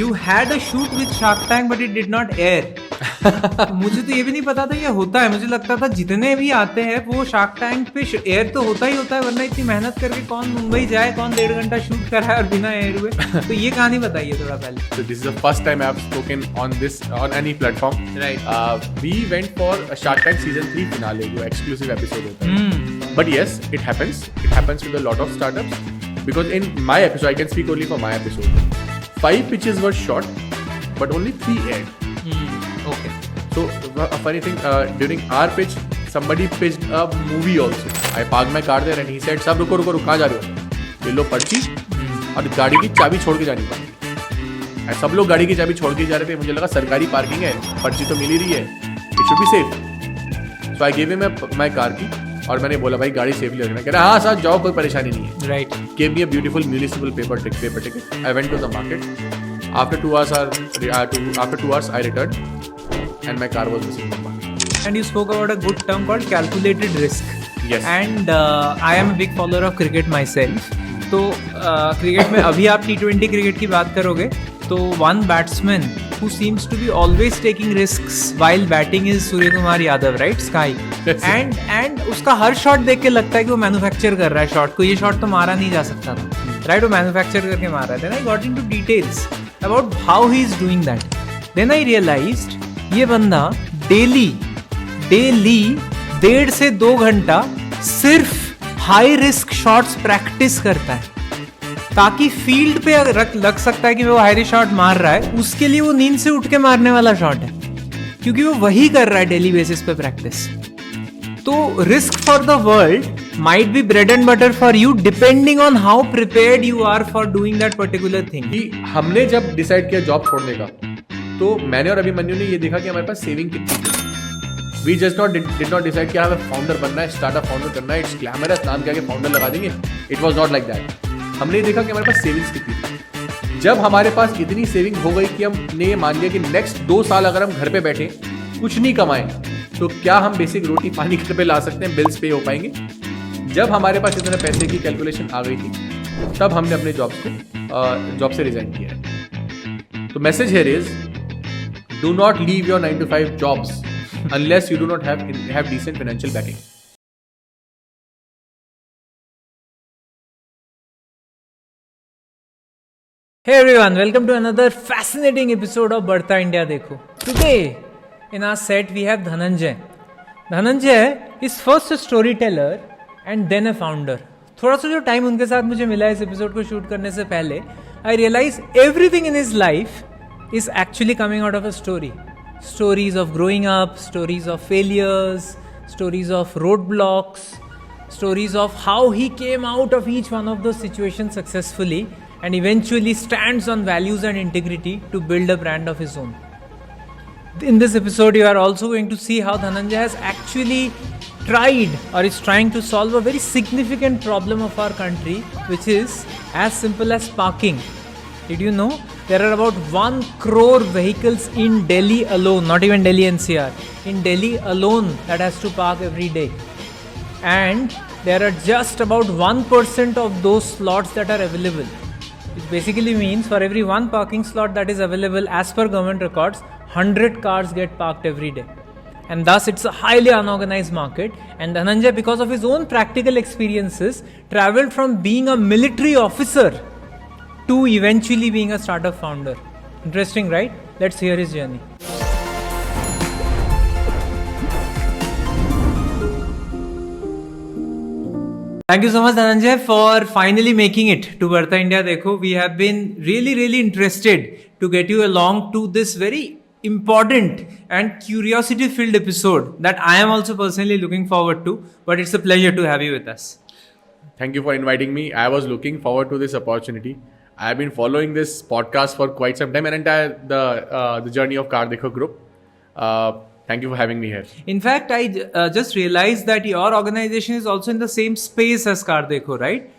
You had a shoot with Shark Tank but it did not air. मुझे तो ये भी नहीं पता था ये होता है. मुझे लगता था जितने भी आते हैं वो शार्क टैंक पे एयर तो होता ही होता है, वरना इतनी मेहनत करके कौन मुंबई जाए, कौन 1.5 घंटा शूट कराए और बिना एयर हुए. तो ये कहानी बताइए थोड़ा पहले. So this is the first time I have spoken on any platform. Right. We went for a Shark Tank season 3 finale, जो exclusive episode होता है. But yes, it happens. It happens with a lot of startups. Because in my episode, I can speak only for my episode. 5 pitches were shot, but only 3 aired. Okay. So a funny thing, during our pitch, somebody pitched a movie also. I parked my car there and he said, "सब रुको, कहाँ जा रहे हो? ये लो पर्ची और गाड़ी की चाबी छोड़ के जानी पड़ी." सब लोग गाड़ी की चाबी छोड़ के जा रहे थे. मुझे लगा सरकारी पार्किंग है, पर्ची तो मिल ही रही है, it should be safe. So I give him my car की और मैंने बोला भाई गाड़ी सेफली रखना. कह रहा हाँ सर जाओ, कोई परेशानी नहीं है. Right. Gave me a beautiful municipal paper ticket. I went to the market. After 2 hours, I returned, and my car was missing from the market. And you spoke about a good term called calculated risk. Yes. And I am a big follower of cricket myself. तो cricket में अभी आप T20 cricket की बात करोगे तो one batsman who seems to be always taking risks while batting is Surya Kumar Yadav, right? Sky. And उसका हर shot देख के लगता है कि वो मैन्युफैक्चर कर रहा है शॉट को. ये शॉट तो मारा नहीं जा सकता था, राइट? वो मैन्युफैक्चर करके मार रहा है. Then I got into details about how he is doing that. Then I realized ये बंदा डेली 1.5 से 2 घंटा सिर्फ हाई रिस्क शॉट्स प्रैक्टिस करता है ताकि फील्ड पे लग सकता है कि वो हाई रिस्क शॉट मार रहा है, उसके लिए वो नींद से उठ के मारने वाला शॉट है, क्योंकि वो वही कर रहा है डेली बेसिस पे प्रैक्टिस. तो risk for the world might be bread and butter for you depending on how prepared you are for doing that particular thing. हमने जब डिसाइड किया जॉब छोड़ने का, तो मैंने और अभिमन्यु ने ये देखा कि हमारे पास सेविंग कितनी है. We just did not decide कि हमें फाउंडर बनना है, स्टार्टअप फाउंडर करना है, इट्स ग्लैमरस नाम के आगे फाउंडर लगा देंगे. It was not like that. हमने देखा कि हमारे पास सेविंग्स कितनी थी. जब हमारे पास इतनी सेविंग हो गई कि हमने ये मान लिया कि नेक्स्ट 2 साल अगर हम घर पे बैठे कुछ नहीं कमाएं तो क्या हम बेसिक रोटी पानी घर पे ला सकते हैं, बिल्स पे हो पाएंगे. जब हमारे पास इतने पैसे की कैलकुलेशन आ गई थी तब हमने अपने जॉब से रिजाइन किया है. तो message here is, do not leave your 9 to 5 jobs unless you do not have decent financial backing. Hey everyone, welcome to another fascinating episode of Barta India Dekho. Today in our set we have Dhananjay. Dhananjay is first a storyteller and then a founder. थोड़ा सा जो time उनके साथ मुझे मिला इस episode को shoot करने से पहले, I realized everything in his life is actually coming out of a story. Stories of growing up, stories of failures, stories of roadblocks, stories of how he came out of each one of those situations successfully and eventually stands on values and integrity to build a brand of his own. In this episode, you are also going to see how Dhananjay has actually tried or is trying to solve a very significant problem of our country, which is as simple as parking. Did you know? There are about 1 crore vehicles in Delhi alone, not even Delhi NCR, in Delhi alone that has to park every day. And there are just about 1% of those slots that are available. It basically means for every 1 parking slot that is available as per government records, 100 cars get parked every day. And thus it's a highly unorganized market. And Dhananjay, because of his own practical experiences, traveled from being a military officer to eventually being a startup founder. Interesting, right? Let's hear his journey. Thank you so much, Dhananjay, for finally making it to Barta India Dekho. We have been really interested to get you along to this very important and curiosity-filled episode that I am also personally looking forward to. But it's a pleasure to have you with us. Thank you for inviting me. I was looking forward to this opportunity. I have been following this podcast for quite some time and the journey of Car Dekho Group. Thank you for having me here. In fact, I just realized that your organization is also in the same space as Car Dekho, right?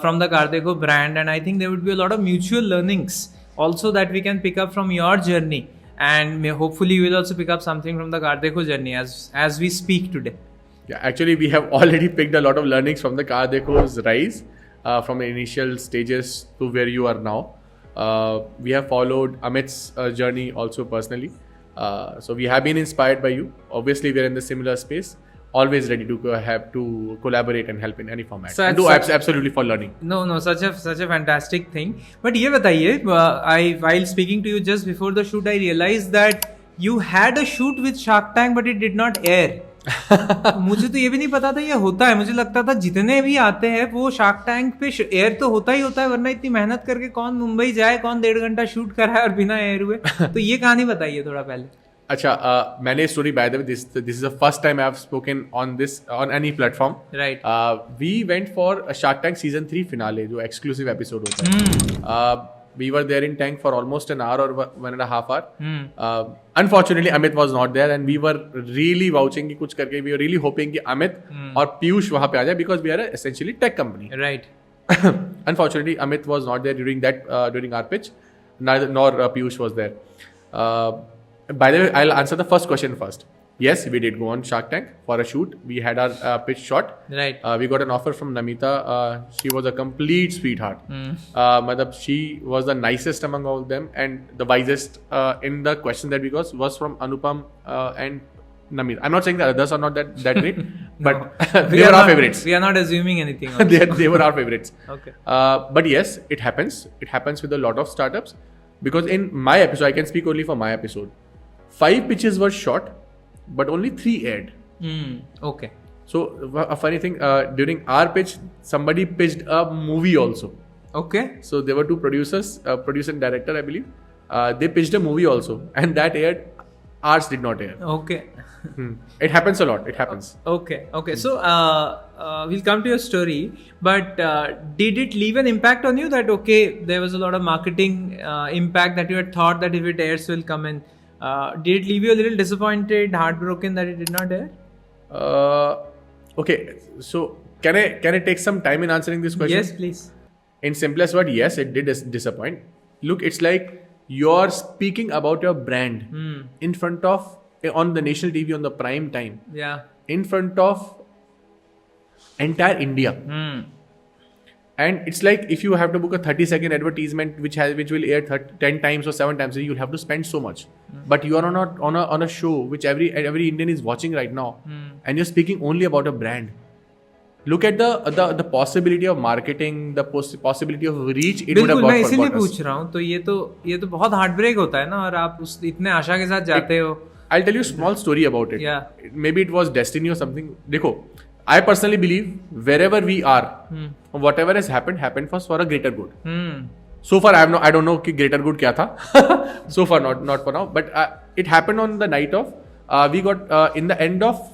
From the Car Dekho brand, and I think there would be a lot of mutual learnings also that we can pick up from your journey, and hopefully you will also pick up something from the Car Dekho journey as we speak today. Yeah, actually we have already picked a lot of learnings from the Car Dekho's rise. From the initial stages to where you are now. We have followed Amit's journey also personally. So we have been inspired by you. Obviously, we are in the similar space. Always ready to have to collaborate and help in any format. So and do absolutely for learning. No, such a fantastic thing. But ये बताइए, while speaking to you just before the shoot, I realized that you had a shoot with Shark Tank, but it did not air. मुझे तो ये भी नहीं पता था ये होता है. मुझे लगता था जितने भी आते हैं वो शार्क टैंक पे एयर तो होता ही होता है, वरना इतनी मेहनत करके कौन मुंबई जाए, कौन 1.5 घंटा शूट कराए और बिना एयर हुए. तो ये कहानी बताइए थोड़ा पहले. अच्छा, मैंने story by the way, this is the first time I have spoken on this on any platform. Right. We went for Shark Tank season 3 finale, जो एक्सक्लूसिव एपिसोड होता है. We were there in tank for almost an hour or 1.5 hour. Unfortunately, Amit was not there, and we were really vouching कि कुछ करके. We were really hoping कि Amit और पीयूष वहाँ पे आ जाए, because we are essentially tech company. Right. Unfortunately, Amit was not there during our pitch. Nor Piyush was there. By the way, I'll answer the first question first. Yes, we did go on Shark Tank for a shoot. We had our pitch shot. Right. We got an offer from Namita. She was a complete sweetheart. Madhab, she was the nicest among all of them, and the wisest in the question that we got was from Anupam and Namita. I'm not saying that others are not that great, but they were our favorites. We are not assuming anything. They were our favorites. Okay. But yes, it happens. It happens with a lot of startups. Because in my episode, I can speak only for my episode. 5 pitches were shot, but only 3 aired. Okay. So a funny thing, during our pitch, somebody pitched a movie also. Okay. So there were 2 producers, producer and director, I believe. They pitched a movie also, and that aired. Ours did not air. Okay. It happens a lot. It happens. Okay. So we'll come to your story, but did it leave an impact on you that okay, there was a lot of marketing impact that you had thought that if it airs will come in? Did it leave you a little disappointed, heartbroken that it did not air? Okay, so can I take some time in answering this question? Yes, please. In simplest word, yes, it did disappoint. Look, it's like you're speaking about your brand in front of, on the national TV, on the prime time. Yeah. In front of entire India. And it's like if you have to book a 30-second advertisement which will air 10 times or 7 times, you'll have to spend so much. But you are on a show which every Indian is watching right now, and you're speaking only about a brand. Look at the possibility of marketing, the possibility of reach it would have got. मैं इसीलिए for us. पूछ रहा हूँ. तो ये तो बहुत heart break होता है ना, और आप उस इतने आशा के साथ जाते हो. I'll tell you a small story about it. Yeah. Maybe it was destiny or something. देखो, I personally believe wherever we are, whatever has happened for a greater good. So far, I don't know कि greater good क्या था. So far, not for now. But it happened on the night of. We got in the end of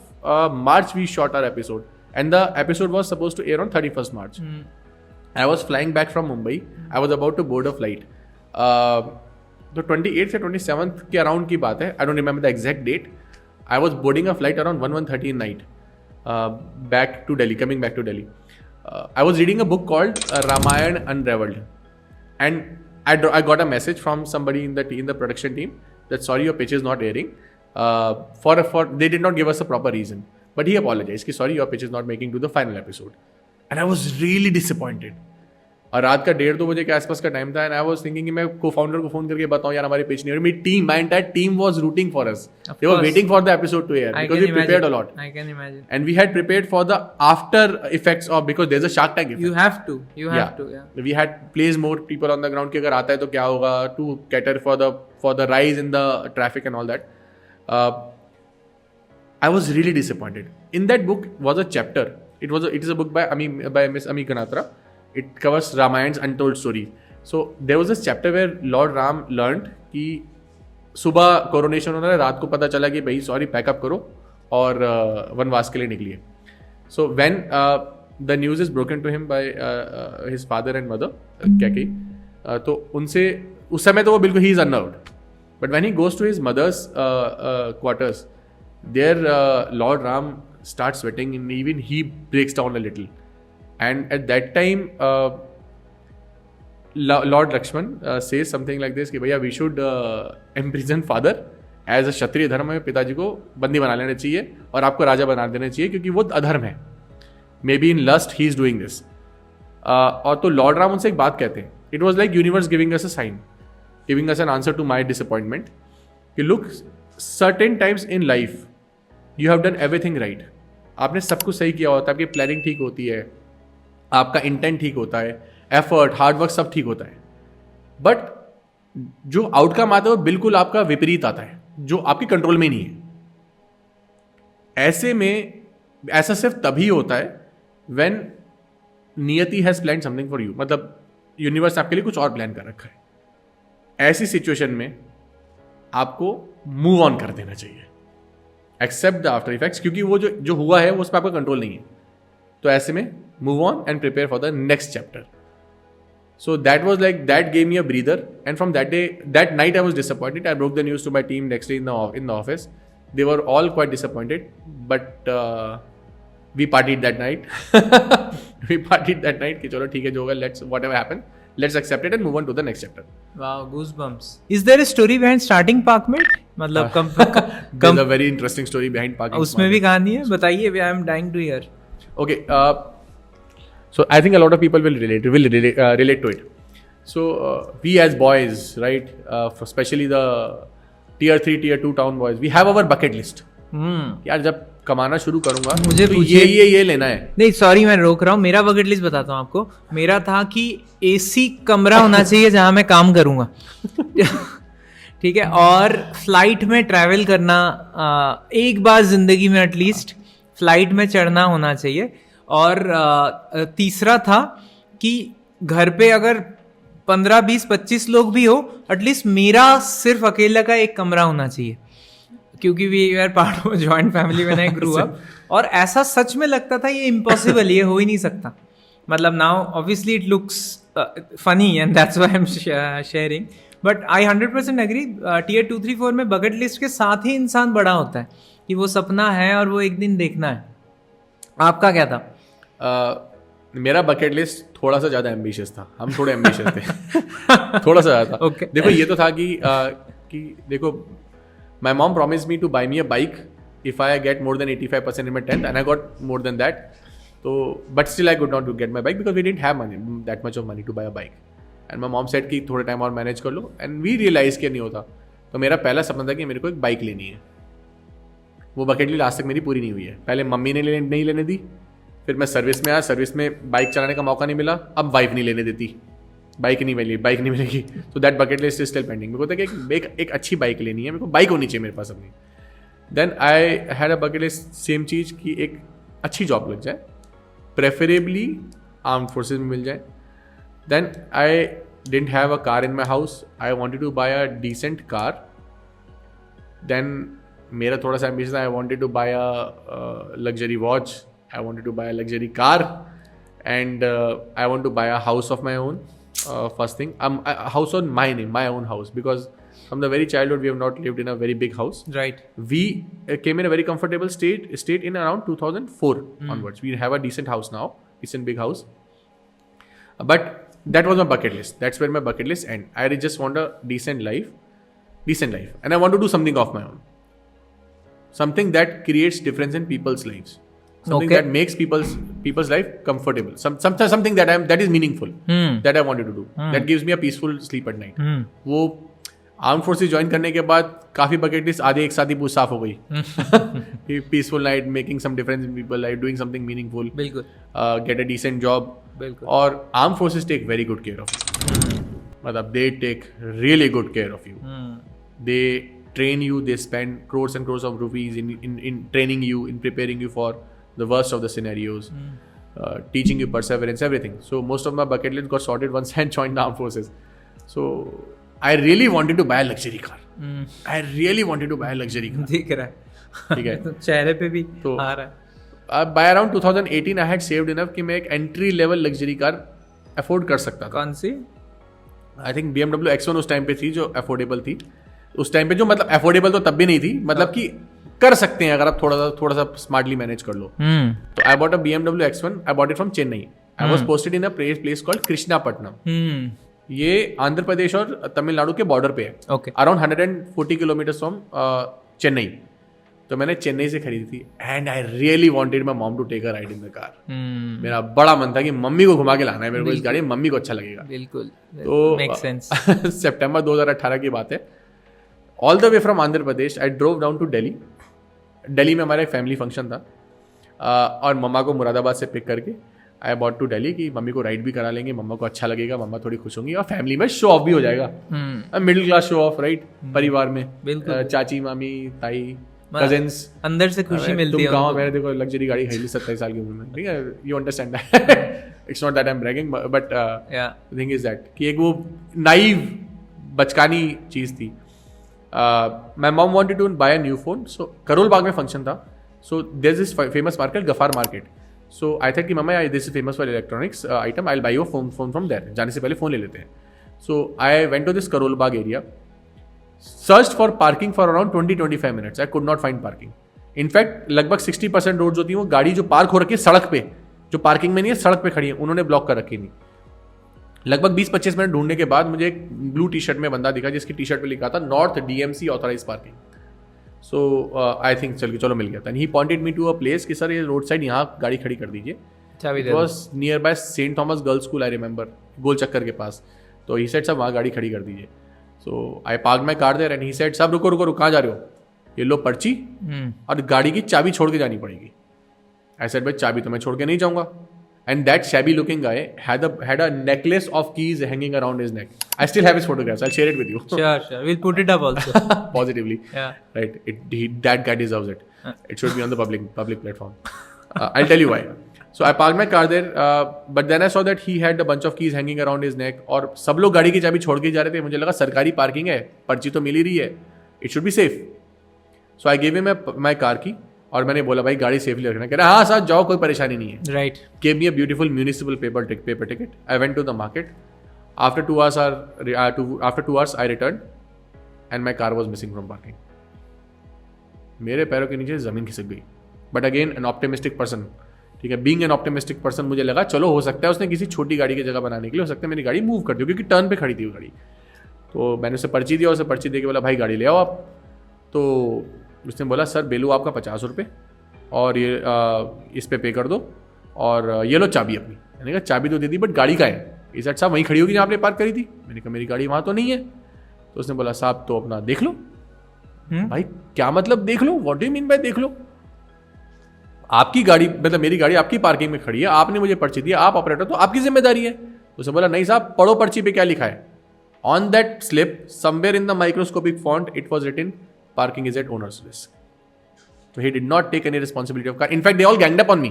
March. We shot our episode, and the episode was supposed to air on 31st March. I was flying back from Mumbai. I was about to board a flight. तो 28th या 27th के around की बात है. I don't remember the exact date. I was boarding a flight around 1:30 in night. Coming back to Delhi. I was reading a book called Ramayana Unraveled, and I got a message from somebody in the production team that sorry, your pitch is not airing. For they did not give us a proper reason, but he apologized कि sorry, your pitch is not making to the final episode, and I was really disappointed. और रात का 1:30-2 बजे के आसपास का time था, and I was thinking कि मैं को-फाउंडर को फोन करके बताऊं यार हमारी पिच नहीं हो रही. मेरी my entire team was rooting for us. They were waiting for the episode to air because we prepared a lot. I can imagine. And we had prepared for the after effects of, because there's a Shark Tank effect. You have to. Yeah. We had placed more people on the ground कि अगर आता है तो क्या होगा, to cater for the rise in the traffic and all that. I was really disappointed. In that book was a chapter. It is a book by Miss Ami Ganatra. It covers Ramayan's untold story. So there was this chapter where Lord Ram learned कि सुबह coronation होना है, रात को पता चला कि भाई सॉरी पैकअप करो और वनवास के लिए निकलिए. So when the news is broken to him by his father and mother, Kaikeyi, तो उनसे उस समय तो वो बिल्कुल he is unnerved. But when he goes to his mother's quarters, there Lord Ram starts sweating and even he breaks down a little. And at that time, Lord Lakshman says something like this कि भैया we should imprison father as a क्षत्रिय धर्म में पिताजी को बंदी बना लेना चाहिए और आपको राजा बना देना चाहिए क्योंकि वो अधर्म है. Maybe in lust he is doing this. और तो लॉर्ड राम उनसे एक बात कहते हैं. It was like universe giving us a sign, giving us an answer to my disappointment. कि look, certain times in life you have done everything right. आपने सब कुछ सही किया होता है, आपकी प्लानिंग ठीक होती है, आपका इंटेंट ठीक होता है, एफर्ट, हार्ड वर्क सब ठीक होता है, बट जो आउटकम आता है वो बिल्कुल आपका विपरीत आता है, जो आपके कंट्रोल में नहीं है. ऐसे में ऐसा सिर्फ तभी होता है व्हेन नियति has plan something for you. मतलब यूनिवर्स ने आपके लिए कुछ और प्लान कर रखा है. ऐसी सिचुएशन में आपको मूव ऑन कर देना चाहिए, एक्सेप्ट द आफ्टर इफेक्ट्स, क्योंकि वो जो हुआ है वो उस पर आपका कंट्रोल नहीं है. तो ऐसे में move on and prepare for the next chapter. So that was like, that gave me a breather, and from that day, that night I was disappointed. I broke the news to my team next day in the office. They were all quite disappointed, but we partied that night. We partied that night कि चलो ठीक है जो होगा, let's whatever happen, let's accept it and move on to the next chapter. Wow, goosebumps. Is there a story behind starting Parkmate? मतलब There's a very interesting story behind Parkmate. उसमें भी कहानी है, बताइए. I am dying to hear. Okay. So I think a lot of people will relate to it. So we as boys, right, especially the tier 3, tier 2 town boys, we have our bucket list. यार जब कमाना शुरू करूंगा मुझे तो ये लेना है. नहीं सॉरी मैं रोक रहा हूँ. मेरा बकेट लिस्ट बताता हूँ आपको. मेरा था कि एसी कमरा होना चाहिए जहाँ मैं काम करूंगा. ठीक है. और फ्लाइट में ट्रैवल करना, एक बार जिंदगी में एटलीस्ट फ्लाइट में चढ़ना होना चाहिए. और तीसरा था कि घर पे अगर 15, 20, 25 लोग भी हो, एटलीस्ट मेरा सिर्फ अकेला का एक कमरा होना चाहिए, क्योंकि we are part of joint family when I grew up. और ऐसा सच में लगता था ये इम्पॉसिबल, ये हो ही नहीं सकता. मतलब now obviously it looks funny and that's why I am sharing, but I 100% agree. Tier 2, 3, 4 में बकेट लिस्ट के साथ ही इंसान बड़ा होता है कि वो सपना है और वो एक दिन देखना है. आपका क्या था? मेरा बकेट लिस्ट थोड़ा सा ज़्यादा एम्बिशियस था. हम थोड़े एम्बिशियस थे. थोड़ा सा ज़्यादा. Okay. देखो ये तो था कि देखो, my mom promise me to buy me a bike if I get more than 85% in my 10th, and I got more than that. तो but still I could not get my bike because we didn't have money, that much of money to buy a bike. And my mom said कि थोड़े time और manage कर लो, and we realise कि नहीं होता. तो मेरा पहला सपना था कि मेरे को एक बाइक लेनी है. वो बकेट लिस्ट आज तक मेरी पूरी नहीं हुई है. पहले मम्मी ने नहीं लेने दी, फिर मैं सर्विस में आया, सर्विस में बाइक चलाने का मौका नहीं मिला, अब वाइफ नहीं लेने देती, बाइक नहीं मिलेगी. तो that bucket list is still pending. मेरे को था कि एक अच्छी बाइक लेनी है, मेरे को बाइक होनी चाहिए मेरे पास अपनी. Then I had a bucket list, same चीज़ कि एक अच्छी जॉब लग जाए, प्रेफरेबली आर्म्ड फोर्सेज में मिल जाए. Then I didn't have a car in my house, I wanted to buy a decent car. Then मेरा थोड़ा सा ambition, I wanted to buy a luxury watch, I wanted to buy a luxury car, and I want to buy a house of my own. First thing, a house on my name, my own house, because from the very childhood we have not lived in a very big house. Right. We came in a very comfortable state in around 2004 onwards. We have a decent house now, decent big house. But that was my bucket list. That's where my bucket list end. I just want a decent life, and I want to do something of my own, something that creates difference in people's lives. Something that makes people's life comfortable. Something that is meaningful. That I wanted to do. That gives me a peaceful sleep at night. वो arm forces join करने के बाद काफ़ी bucket list आधे एक साथ ही साफ हो गई. Peaceful night, making some difference in people life, doing something meaningful, बिल्कुल, गेट अ डिसेंट जॉब. बिल्कुल. और arm forces take very good care of you. मतलब they take really good care of you. They train you, they spend crores and crores of rupees in training you, in preparing you for the worst of the scenarios, teaching you perseverance, everything. So most of my bucket list got sorted once I joined the armed forces. So I really wanted to buy a luxury car. I really wanted to buy a luxury car. दिख रहा है. ठीक है. तो चेहरे पे भी तो आ रहा है. By around 2018 I had saved enough कि मैं एक entry level luxury car afford कर सकता था. कौन सी? I think BMW X1 उस टाइम पे थी जो affordable थी. उस टाइम पे जो मतलब affordable तो तब भी नहीं थी, मतलब कि कर सकते हैं अगर आप थोड़ा सा स्मार्टली मैनेज कर लो. तो I bought a BMW X1. I bought it from Chennai. I was posted in a place called Krishnapatnam. ये आंध्र प्रदेश और तमिलनाडु के बॉर्डर पे है. Okay. Around 140 kilometre from Chennai. तो मैंने चेन्नई से खरीदी थी and I really wanted my mom to take a ride in the car. मेरा बड़ा मन था कि मम्मी को घुमा के लाना है मेरे को इस गाड़ी में, मम्मी को अच्छा लगेगा. बिल्कुल. तो मेक सेंस. सितंबर 2018 की बात है. All the way from Andhra Pradesh I drove down to Delhi. Delhi में हमारा एक फैमिली फंक्शन था और मम्मा को मुरादाबाद से पिक करके आई बॉट टू दिल्ली कि मम्मी को राइड भी करा लेंगे, मम्मा को अच्छा लगेगा, मम्मा थोड़ी खुश होंगी और फैमिली में शो ऑफ भी हो जाएगा. Middle class show off, right, परिवार में चाची मामी ताई कजिन्स, अंदर से खुशी मिलती है. तुम गाँव मैंने देखो लग्जरी गाड़ी खरीदी 27 साल की उम्र में, ठीक है, you understand that. It's not that I am bragging but the thing is that कि एक वो नाइव बचकानी चीज़ थी. My mom wanted to buy a new phone. So Karol Bagh में फंक्शन था. So there is this famous market Gaffar market. So I thought कि मम्मा this is famous for electronics item, I will buy your phone from there. जाने से पहले phone ले लेते हैं. So I went to this Karol Bagh area, search for parking for around 20-25 minutes. I could not find parking. In fact लगभग 60% road जो थी वो गाड़ी जो पार्क हो रखी है सड़क पे, जो पार्किंग में नहीं है सड़क पे खड़ी है, उन्होंने ब्लॉक कर रखी नहीं. लगभग 20-25 मिनट ढूंढने के बाद मुझे एक ब्लू टी शर्ट में बंदा दिखा जिसकी टी शर्ट पे लिखा था north DMC authorise parking. So I think चलो मिल गया था. He pointed me to a place कि सर ये रोड साइड यहाँ गाड़ी खड़ी कर दीजिए. It was nearby Saint Thomas girls school, I remember, गोल चक्कर के पास. तो ही सेड सब वहाँ गाड़ी खड़ी कर दीजिए. So I park my car there and he said सब रुको रुको रुको, कहाँ जा रहे हो, ये लो पर्ची और गाड़ी की चाबी छोड़ के जानी पड़ेगी. आई सेड भाई चाबी तो मैं छोड़ के नहीं जाऊँगा. And that shabby looking guy had a necklace of keys hanging around his neck. I still have his photographs. I'll share it with you. Sure. We'll put it up also. Positively. Yeah. Right. That guy deserves it. It should be on the public platform. I'll tell you why. So I parked my car there, but then I saw that he had a bunch of keys hanging around his neck. और सब लोग गाड़ी की चाबी छोड़ के जा रहे थे. मुझे लगा सरकारी पार्किंग है, पर्ची तो मिल ही रही है. It should be safe. So I gave him my car key. और मैंने बोला भाई गाड़ी सेफली रखना. कह रहा हाँ सर जाओ, कोई परेशानी नहीं है. Right. Gave me a beautiful municipal paper ticket. I went to the market. After 2 hours I returned and my car was missing from parking. मेरे पैरों के नीचे ज़मीन खिसक गई. But again an optimistic person. ठीक है, being an optimistic person मुझे लगा चलो हो सकता है उसने किसी छोटी गाड़ी की जगह बनाने के लिए हो सकता है मेरी गाड़ी मूव कर दी, क्योंकि टर्न पे खड़ी थी वो गाड़ी. तो मैंने उसे पर्ची दिया, उसे पर्ची दे के बोला भाई गाड़ी ले आओ आप. तो उसने बोला सर बेलू आपका 50 रुपये और ये इस पे कर दो और ये लो चाबी अपनी. मैंने कहा चाबी तो दे दी बट गाड़ी का है. इस साहब वहीं खड़ी होगी जहाँ आपने पार्क करी थी. मैंने कहा मेरी गाड़ी वहाँ तो नहीं है. तो उसने बोला साहब तो अपना देख लो. भाई क्या मतलब देख लो, what do you mean by देख लो? आपकी गाड़ी मतलब मेरी गाड़ी आपकी पार्किंग में खड़ी है, आपने मुझे पर्ची दिया, आप ऑपरेटर, तो आपकी जिम्मेदारी है. उसने बोला नहीं साहब पढ़ो पर्ची पे क्या लिखा है. On that slip somewhere in the microscopic font it was written parking is at owner's risk. So he did not take any responsibility of car. In fact, they all ganged up on me.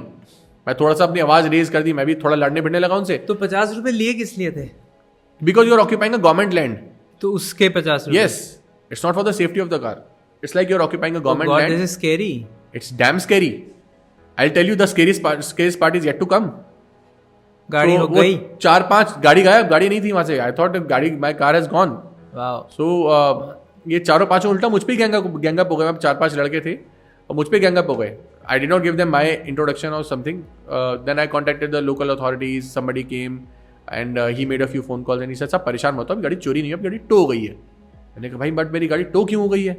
मैं थोड़ा सा अपनी आवाज raise कर दी, मैं भी थोड़ा लड़ने भिड़ने लगा उनसे. तो 50 रुपए लिए किस लिए थे? Because you are occupying a government land. तो उसके 50 रुपए? Yes. It's not for the safety of the car. It's like you are occupying a government land. This is scary. It's damn scary. I'll tell you the scariest part is yet to come. गाड़ी हो गई. 4-5 गाड़ी गायब, गाड़ी नहीं थी वहां से. I thought गाड़ी my car has gone. Wow. So ये 4-5 उल्टा मुझ पे गैंगअप हो गए. अब 4-5 लड़के थे और मुझ पे गैंगअप हो गए. I did not give them my introduction और something. Then I contacted the local authorities, somebody came and he made a few phone calls and he said सब परेशान मत हो, अभी गाड़ी चोरी नहीं है, अब गाड़ी टो हो गई है. मैंने कहा भाई बट मेरी गाड़ी टो क्यों हो गई है?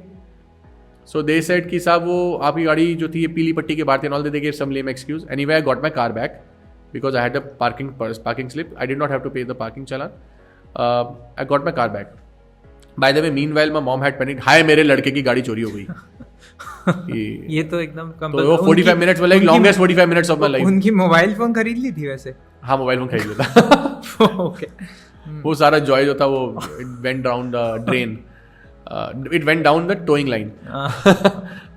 सो दे सेड कि साहब वो आपकी गाड़ी जो थी ये पीली पट्टी के बाहर थी. All they give some lame excuse. Anyway I got my car back because I had a parking slip. I did not have to pay the parking challan. I got my car back. By the way, meanwhile, my mom had panicked. हाय मेरे लड़के की गाड़ी चोरी हो गई. ये तो एकदम तो वो 45 मिनट्स वाला longest 45 minutes of my life. उनकी मोबाइल फोन खरीद ली थी वैसे? हाँ मोबाइल फोन खरीद लिया था. ओके. वो सारा जॉय जो था वो it went down the drain. It went down the towing line.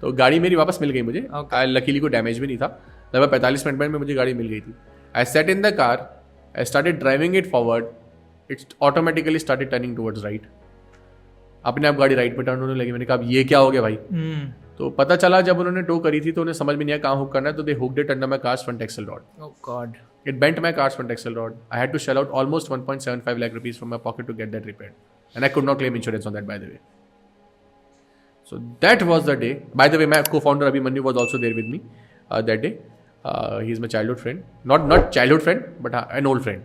तो गाड़ी मेरी वापस मिल गई मुझे. लकीली को डैमेज भी नहीं था. लगभग 45 मिनट में मुझे गाड़ी मिल गई थी. I sat in the car, I started driving it forward. It's automatically started turning towards right. अपने आप गाड़ी राइट पे टर्न होने लगी. मैंने कहा अब ये क्या हो गया भाई? तो पता चला जब उन्होंने टो करी थी तो उन्हें समझ में नहीं आया कहाँ हुक करना है. तो they hooked it under my car's front axle rod. Oh god. It bent my car's front axle rod. I had to shell out almost 1.75 lakh rupees from my pocket to get that repaired and I could not claim insurance on that, by the way. So that was the day. By the way, my co-founder Abhimanyu was also there with me that day. He is my childhood friend. Not childhood friend, but an old friend.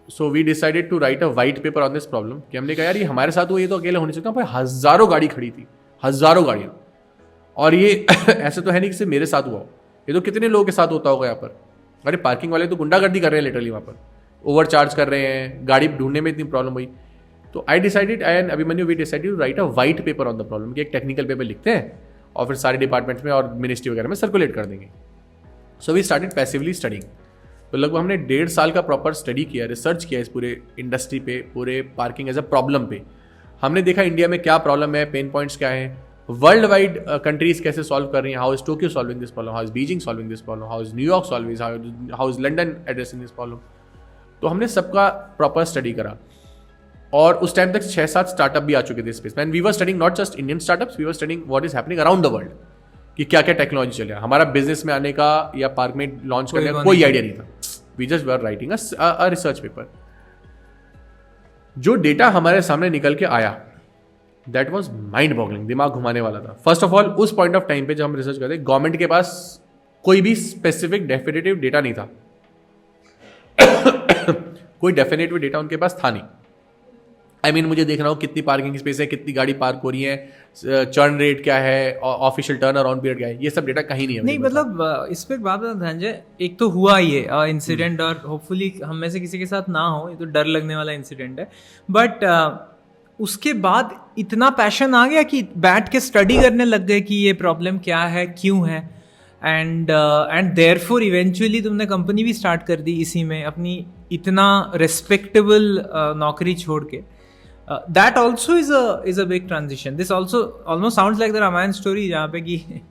So we decided to write a white paper on this problem. कि हमने कहा यार ये हमारे साथ हुआ, ये तो अकेले होने सकता है. हज़ारों गाड़ी खड़ी थी, हज़ारों गाड़ियाँ. और ये ऐसे तो है नहीं कि सिर्फ मेरे साथ हुआ हो, ये तो कितने लोगों के साथ होता होगा यहाँ पर। अरे पार्किंग वाले तो गुंडागर्दी कर रहे हैं लिटरली, वहाँ पर ओवर चार्ज कर रहे हैं, गाड़ी ढूंढने में इतनी प्रॉब्लम हुई। तो I decided, I and Abhimanyu we decided to write a white paper on the problem, कि एक टेक्निकल पेपर लिखते हैं और फिर सारे डिपार्टमेंट्स में और मिनिस्ट्री वगैरह में सर्कुलेट कर देंगे। So we started passively studying. तो लगभग हमने 1.5 साल का प्रॉपर स्टडी किया, रिसर्च किया इस पूरे इंडस्ट्री पे, पूरे पार्किंग एज अ प्रॉब्लम पे। हमने देखा इंडिया में क्या प्रॉब्लम है, पेन पॉइंट्स क्या है, वर्ल्ड वाइड कंट्रीज कैसे सॉल्व कर रही हैं, how is Tokyo solving this problem, how is Beijing solving this problem, how is New York solving, how is London addressing this problem. तो हमने सबका प्रॉपर स्टडी करा और उस टाइम तक 6-7 स्टार्टअप भी आ चुके थे स्पेस में। And we were studying not just Indian startups, we were studying what is happening around the world, कि क्या क्या टेक्नोलॉजी चल रहा है। हमारा बिजनेस में आने का या पार्क में लॉन्च करने का कोई आइडिया नहीं था। We just were writing a research paper. जो डेटा हमारे सामने निकल के आया, दैट वॉज माइंड बॉगलिंग, दिमाग घुमाने वाला था। फर्स्ट ऑफ ऑल उस पॉइंट ऑफ टाइम पे जब हम रिसर्च करते, गवर्नमेंट के पास कोई भी स्पेसिफिक डेफिनेटिव डेटा नहीं था। कोई डेफिनेटिव डेटा उनके पास था नहीं। आई मीन मुझे देख रहा हूँ कितनी पार्किंग स्पेस है, कितनी गाड़ी पार्क हो रही है, चर्न रेट क्या है, ऑफिशियल टर्न अराउंड पीरियड क्या है, ये सब डेटा कहीं नहीं है। नहीं मतलब इस पे एक बात बता धनंजय, एक तो हुआ ये इंसिडेंट और होपफुली हम में से किसी के साथ ना हो, ये तो डर लगने वाला इंसिडेंट है। बट उसके बाद इतना पैशन आ गया कि बैठ के स्टडी करने लग गए कि ये प्रॉब्लम क्या है, क्यों है, एंड देयरफॉर इवेंचुअली तुमने कंपनी भी स्टार्ट कर दी इसी में, अपनी इतना रिस्पेक्टेबल नौकरी छोड़ के। That also is a big transition. This also almost sounds like the Ramayana story, जहाँ पे कि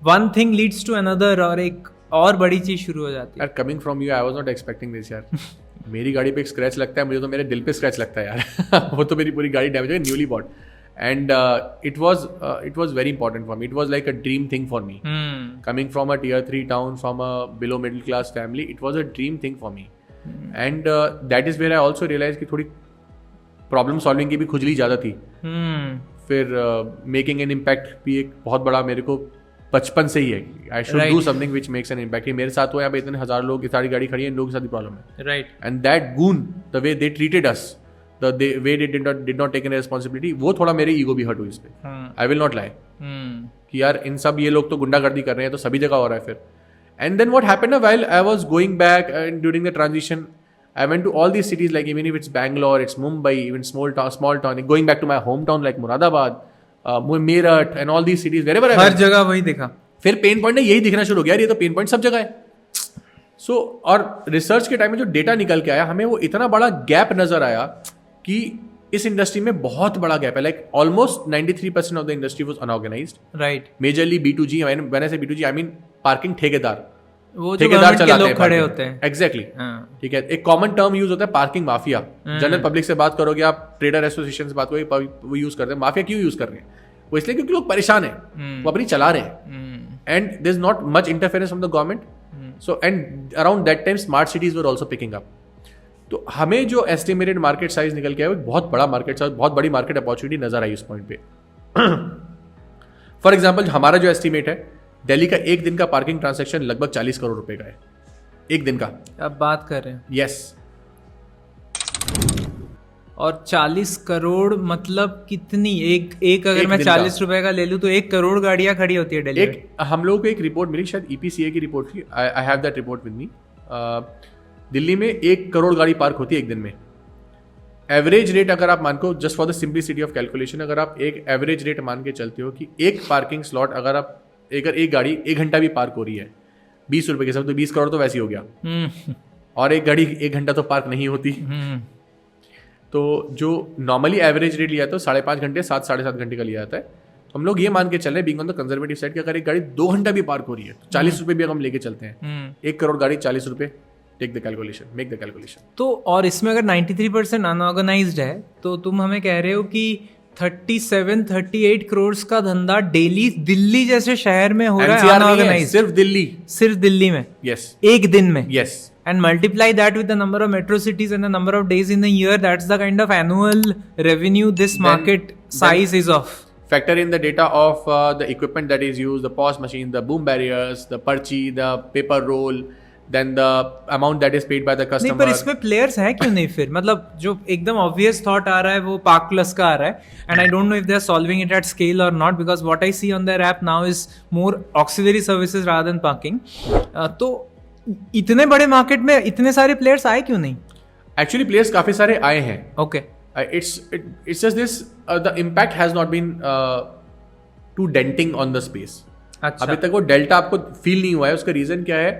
one thing leads to another और एक और बड़ी चीज शुरू हो जाती है। यार coming from you, I was not expecting this यार। मेरी गाड़ी पे एक स्क्रैच लगता है, मुझे तो मेरे दिल पे स्क्रैच लगता है यार। वो तो मेरी पूरी गाड़ी डैमेज है, newly bought, and it was very important for me. It was like a dream thing for me. Coming from a tier 3 town, from a below middle class family, it was a dream thing for me. And that is where I also realized कि थोड़ी problem solving की भी खुजली ज़्यादा थी। फिर making an impact भी एक बहुत बड़ा मेरे को बचपन से ही है। I should do something which makes an impact. मेरे साथ हुआ, यहाँ पे इतने हज़ार लोग, सारी गाड़ी खड़ी है, इन लोगों के साथ भी प्रॉब्लम है। Right. And that goon, the way they treated us, the way they did not take an responsibility, वो थोड़ा मेरे ईगो भी हर्ट हुई इस पे। आई विल नॉट लाई कि यार इन सब ये लोग तो गुंडागर्दी कर रहे हैं, तो सभी जगह हो रहा है फिर। And then what happened while I was going back and during the transition, I went to all these cities, like even if it's Bangalore, it's Mumbai, even small town, going back to my hometown like Moradabad, Meerut, and all these cities, wherever I went. हर जगह वही देखा। फिर pain point यही दिखना शुरू हो गया, ये तो पेन पॉइंट सब जगह है। सो और रिसर्च के टाइम में जो डेटा निकल के आया, हमें वो इतना बड़ा गैप नजर आया कि इस इंडस्ट्री में बहुत बड़ा गैप है। Like almost 93% of the industry was unorganised. Right. Majorly B2G, when I से B2G आई मीन पार्किंग ठेकेदार, वो ठेकेदार चलाते हैं, खड़े होते हैं। एग्जैक्टली, ठीक है। एक कॉमन टर्म यूज होता है पार्किंग माफिया। जनरल पब्लिक से बात करोगे आप, ट्रेडर एसोसिएशन से बात करोगे, वो यूज करते हैं। माफिया क्यों यूज कर रहे हैं? वो इसलिए क्योंकि लोग परेशान हैं, वो अपनी चला रहे हैं, and there is not much interference from the government. So and around that time smart cities were also picking up. तो हमें जो एस्टिमेटेड मार्केट साइज निकल के आया, वो बहुत बड़ा मार्केट साइज, बहुत बड़ी मार्केट अपॉर्चुनिटी नजर आई उस पॉइंट पे। फॉर एग्जाम्पल हमारा जो एस्टिमेट है, दिल्ली का एक दिन का पार्किंग ट्रांजैक्शन लगभग 40 करोड़ रुपए का है, एक दिन का। अब बात कर रहे हैं। यस। और 40 करोड़ मतलब कितनी, एक अगर मैं 40 रुपए का ले लूं तो 1 करोड़ गाड़ियां खड़ी होती है दिल्ली में। हम लोगों को एक रिपोर्ट मिली, शायद EPCA की रिपोर्ट थी, I have that report with me. Delhi में 1 करोड़ गाड़ी पार्क होती है एक दिन में। एवरेज रेट अगर आप मान को, just for the simplicity of calculation, अगर आप एक एवरेज रेट मान के चलते हो कि एक पार्किंग स्लॉट, अगर आप एक गाड़ी 1 घंटा भी पार्क हो रही है 20 रुपए के साथ, तो 20 करोड़ तो वैसे ही हो गया। और एक गाड़ी 1 घंटा तो पार्क नहीं होती। तो जो नॉर्मली एवरेज रेट लिया जाता है 5.5 घंटे, 7-7.5 घंटे का लिया जाता है। तो हम लोग ये मान के चल रहे हैं, being on the conservative side, कि अगर एक गाड़ी 2 घंटा भी पार्क हो रही है तो 40 रुपए भी हम लेके चलते हैं। 1 करोड़ गाड़ी 40 रुपए, take the calculation, make the calculation. तो और इसमें अगर 93% अनऑर्गेनाइज्ड है, तो तुम हमें कह रहे हो कि 37-38 करोड़ का धंधा डेली दिल्ली जैसे शहर में हो रहा है अनऑर्गेनाइज्ड। सिर्फ दिल्ली में। यस। एक दिन में। Yes. And multiply that with the number of metro cities and the number of days in the year, that's the kind of annual revenue this market size is of. Factor in the data of the equipment that is used, the POS machine, the boom barriers, the perchi, the paper roll, then the amount that is paid by the नहीं, customer. पर इसमें players हैं क्यों नहीं फिर? मतलब जो एकदम ऑब्वियस थॉट आ रहा है वो पार्क प्लस का आ रहा है, and I don't know if they are solving it at scale और not, because what I see on their app now is more auxiliary services rather than parking. तो इतने बड़े मार्केट में इतने सारे प्लेयर्स आए क्यों नहीं? Actually players काफी सारे आए हैं. Okay. It's just this the impact has not been too denting on the space. अच्छा. अभी तक वो डेल्टा आपको फील नहीं हुआ है. उसका रीजन क्या है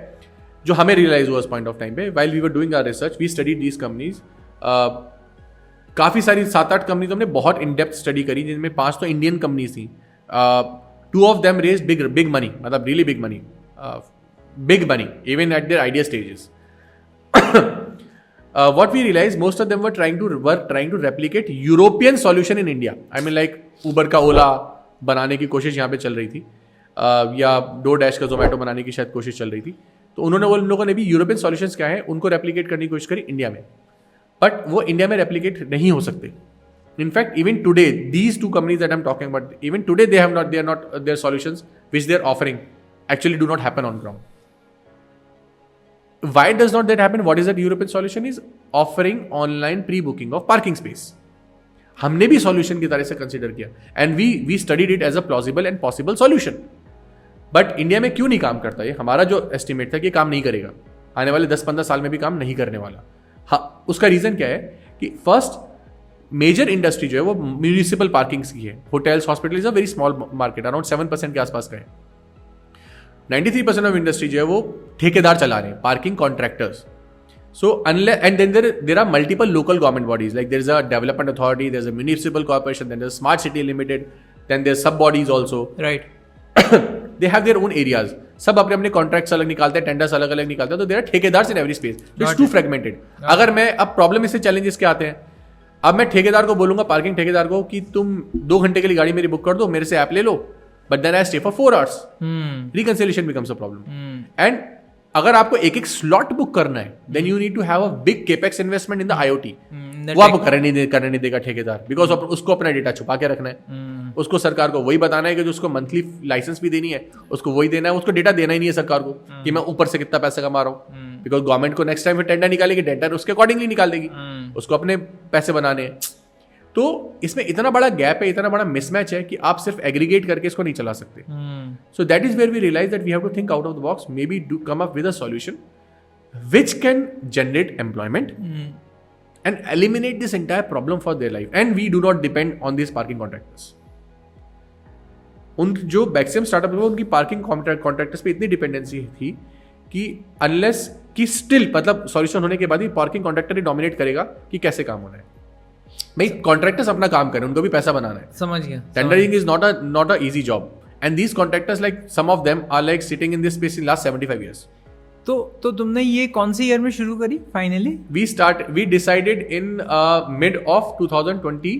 जो हमें रियलाइज हुआ उस पॉइंट ऑफ टाइम पे, while we were doing our research we studied these companies. काफ़ी सारी 7-8 कंपनीज हमने बहुत इन डेप्थ स्टडी करी, जिनमें 5 तो इंडियन कंपनीज थी. 2 of them raise big money, मतलब really big money even at their idea stages. what we realized most of them were trying to replicate European solution in India. I mean like Uber का Ola बनाने की कोशिश यहाँ पे चल रही थी, या DoorDash का Zomato बनाने की शायद कोशिश चल रही थी. तो उन लोगों ने भी यूरोपियन सॉल्यूशंस क्या है उनको रेप्लिकेट करने की कोशिश करी इंडिया में, बट वो इंडिया में रेप्लिकेट नहीं हो सकते. In fact even today these 2 companies that I am talking about, even today they are not there solutions which they are offering actually do not happen on ground. Why does not that happen? What is that European solution is offering online pre-booking of parking space. हमने भी solution की तरह से consider किया and we studied it as a plausible and possible solution. But India में क्यों नहीं काम करता? ये हमारा जो estimate था कि काम नहीं करेगा, आने वाले 10-15 साल में भी काम नहीं करने वाला. हाँ, उसका रीजन क्या है कि फर्स्ट मेजर इंडस्ट्री जो है वो म्यूनिसिपल पार्किंग्स की है. Hotels, hospital is a very small market, around 7% के आसपास का है. 93% ऑफ इंडस्ट्री जो है वो ठेकेदार चला रहे हैं, parking contractors. So unless and then there are multiple local government bodies, like there is a development authority, there is a municipal corporation, then there is smart city limited, then there sub bodies also, right. They have their own areas. सब अपने अपने contracts अलग निकालते हैं, tenders अलग अलग निकालते हैं. तो देयर आर ठेकेदार्स in every space. It's too fragmented. अगर मैं अब प्रॉब्लम इससे चैलेंजेस क्या आते हैं, अब मैं ठेकेदार को बोलूंगा, पार्किंग ठेकेदार को, कि तुम 2 घंटे के लिए गाड़ी मेरी बुक कर दो, मेरे से ऐप ले लो, but then I stay for 4 hours. Reconciliation becomes a problem. And अगर आपको एक स्लॉट बुक करना है, then you need to have a big capex investment in the IoT. वो आपको करने नहीं देगा ठेकेदार, बिकॉज उसको अपना डेटा छुपा के रखना है. उसको सरकार को वही बताना है कि जो उसको मंथली लाइसेंस भी देनी है, उसको वही देना है. उसको डेटा देना ही नहीं है सरकार को कि मैं ऊपर से कितना पैसा कमा रहा हूँ, बिकॉज गवर्नमेंट को नेक्स्ट टाइम फिर टेंडर निकालेगी, टेंडर उसके अकॉर्डिंगली निकाल देगी. उसको अपने पैसे बनाने हैं. तो इसमें इतना बड़ा गैप है, इतना बड़ा मिसमैच है कि आप सिर्फ एग्रीगेट करके इसको नहीं चला सकते. So that is where we realise that we have to think out of the box, maybe do come up with a solution which can generate employment and eliminate this entire problem for their life, and we do not depend on these parking contractors. उन जो बैक्सियम startup हुआ उनकी parking contractors पे इतनी dependency थी कि unless कि still मतलब सॉल्यूशन होने के बाद ही पार्किंग कॉन्ट्रैक्टर ही डोमिनेट करेगा कि कैसे काम होना है. भाई कॉन्ट्रैक्टर्स अपना काम करें, उनको भी पैसा बनाना है. समझ गया. Tendering is not a easy job, and these contractors like some of them are like sitting in this space in last 75 years. तो तुमने ये कौन सी ईयर में शुरू करी finally? We decided in mid of 2020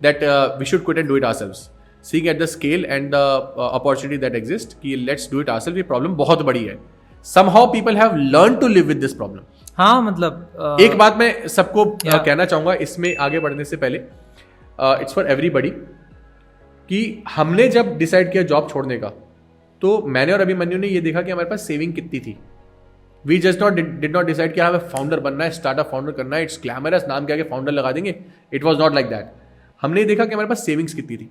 that we should quit and do it ourselves. Seeing at the scale and the opportunity that exists, कि let's do it ourselves. ये problem बहुत बड़ी है. Somehow people have learned to live with this problem. हाँ मतलब एक बात मैं सबको कहना चाहूँगा इसमें आगे बढ़ने से पहले, it's for everybody, कि हमने जब डिसाइड किया जॉब छोड़ने का, तो मैंने और अभिमन्यु ने ये देखा कि हमारे पास सेविंग कितनी थी. We just did not decide कि हमें फाउंडर बनना है, स्टार्टअप फाउंडर करना है, इट्स ग्लैमरस, नाम के आगे फाउंडर लगा देंगे. It was not like that. हमने देखा कि हमारे पास सेविंग्स कितनी थी.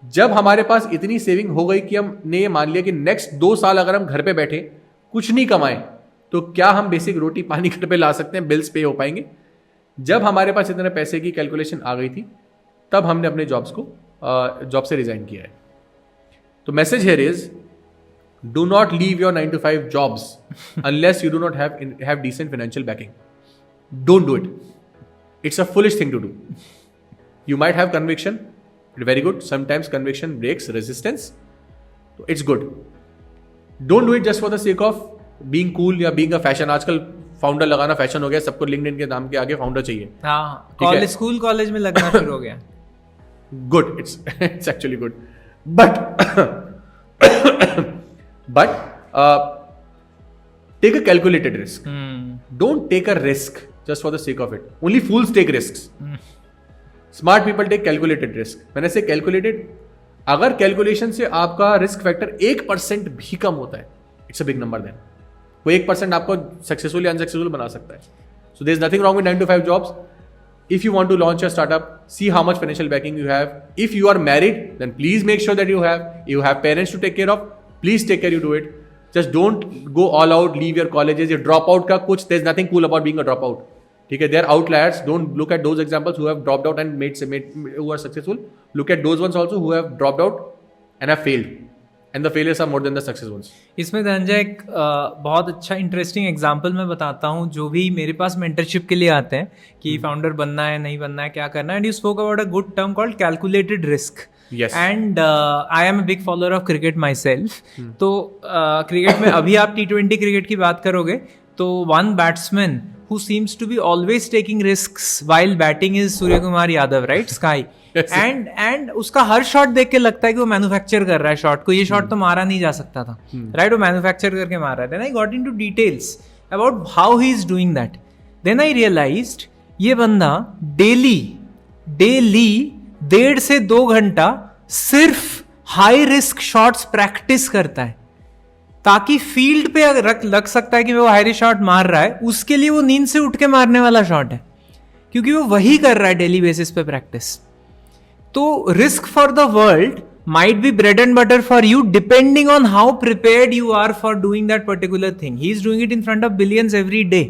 जब हमारे पास इतनी सेविंग हो गई कि हमने ये मान लिया कि नेक्स्ट 2 साल अगर हम घर पे बैठे कुछ नहीं कमाएं तो क्या हम बेसिक रोटी पानी घर पे ला सकते हैं, बिल्स पे हो पाएंगे. जब हमारे पास इतने पैसे की कैलकुलेशन आ गई थी, तब हमने अपने जॉब से रिजाइन किया है. तो message here is, do not leave your 9 to 5 jobs unless you do not have decent financial backing. Don't do it. It's a foolish thing to do. You might have conviction, very good. Sometimes conviction breaks resistance, so it's good. Don't do it just for the sake of being cool या being a fashion. आजकल founder लगाना fashion हो गया, सबको LinkedIn के नाम के आगे फाउंडर चाहिए. हाँ, स्कूल कॉलेज में लगना शुरू हो गया. Good, it's actually good, but take a calculated risk. Don't take a risk just for the sake of it. Only fools take risks. Smart people take calculated risk. मैंने से calculated, अगर calculation से आपका risk factor 1% भी कम होता है, it's a big number then. कोई 1% आपको सक्सेसफुल या अनसक्सेसफुल बना सकता है. So there's nothing wrong with 9 to 5 jobs. If you want to launch a startup, see how much financial backing you have. If you are married, then please make sure that you have parents to take care of. Please take care, you do it. Just don't go all out, leave your colleges. Your dropout ka kuch, there's nothing cool about being a dropout. Okay, they are outliers. Don't look at those examples who have dropped out and who are successful. Look at those ones also who have dropped out and have failed. And the failures are more than the success ones. इसमें धनंजय एक बहुत अच्छा interesting example मैं बताता हूँ. जो भी मेरे पास मेंटरशिप के लिए आते हैं कि फाउंडर बनना है नहीं बनना है क्या करना है, and you spoke about a good term called calculated risk. Yes. And I am a big follower of cricket my self. तो क्रिकेट में अभी आप T20 क्रिकेट की बात करोगे तो one batsman who seems to be always taking risks while batting is Surya Kumar Yadav, right? Sky. and उसका हर shot देख के लगता है कि वो मैन्युफैक्चर कर रहा है शॉट को. ये शॉट तो मारा नहीं जा सकता था, राइट? वो मैन्युफैक्चर करके मार रहा है. Then I got into details about how he is doing that. Then I realised ये बंदा डेली 1.5 से 2 घंटा सिर्फ हाई रिस्क शॉट्स प्रैक्टिस करता है ताकि फील्ड पे लग सकता है कि वो हाई शॉट मार रहा है, उसके लिए वो नींद से उठ के मारने वाला शॉट है, क्योंकि वो वही कर रहा है डेली बेसिस पे प्रैक्टिस. तो risk for the world might be bread and butter for you depending on how prepared you are for doing that particular thing. He is doing it in front of billions every day,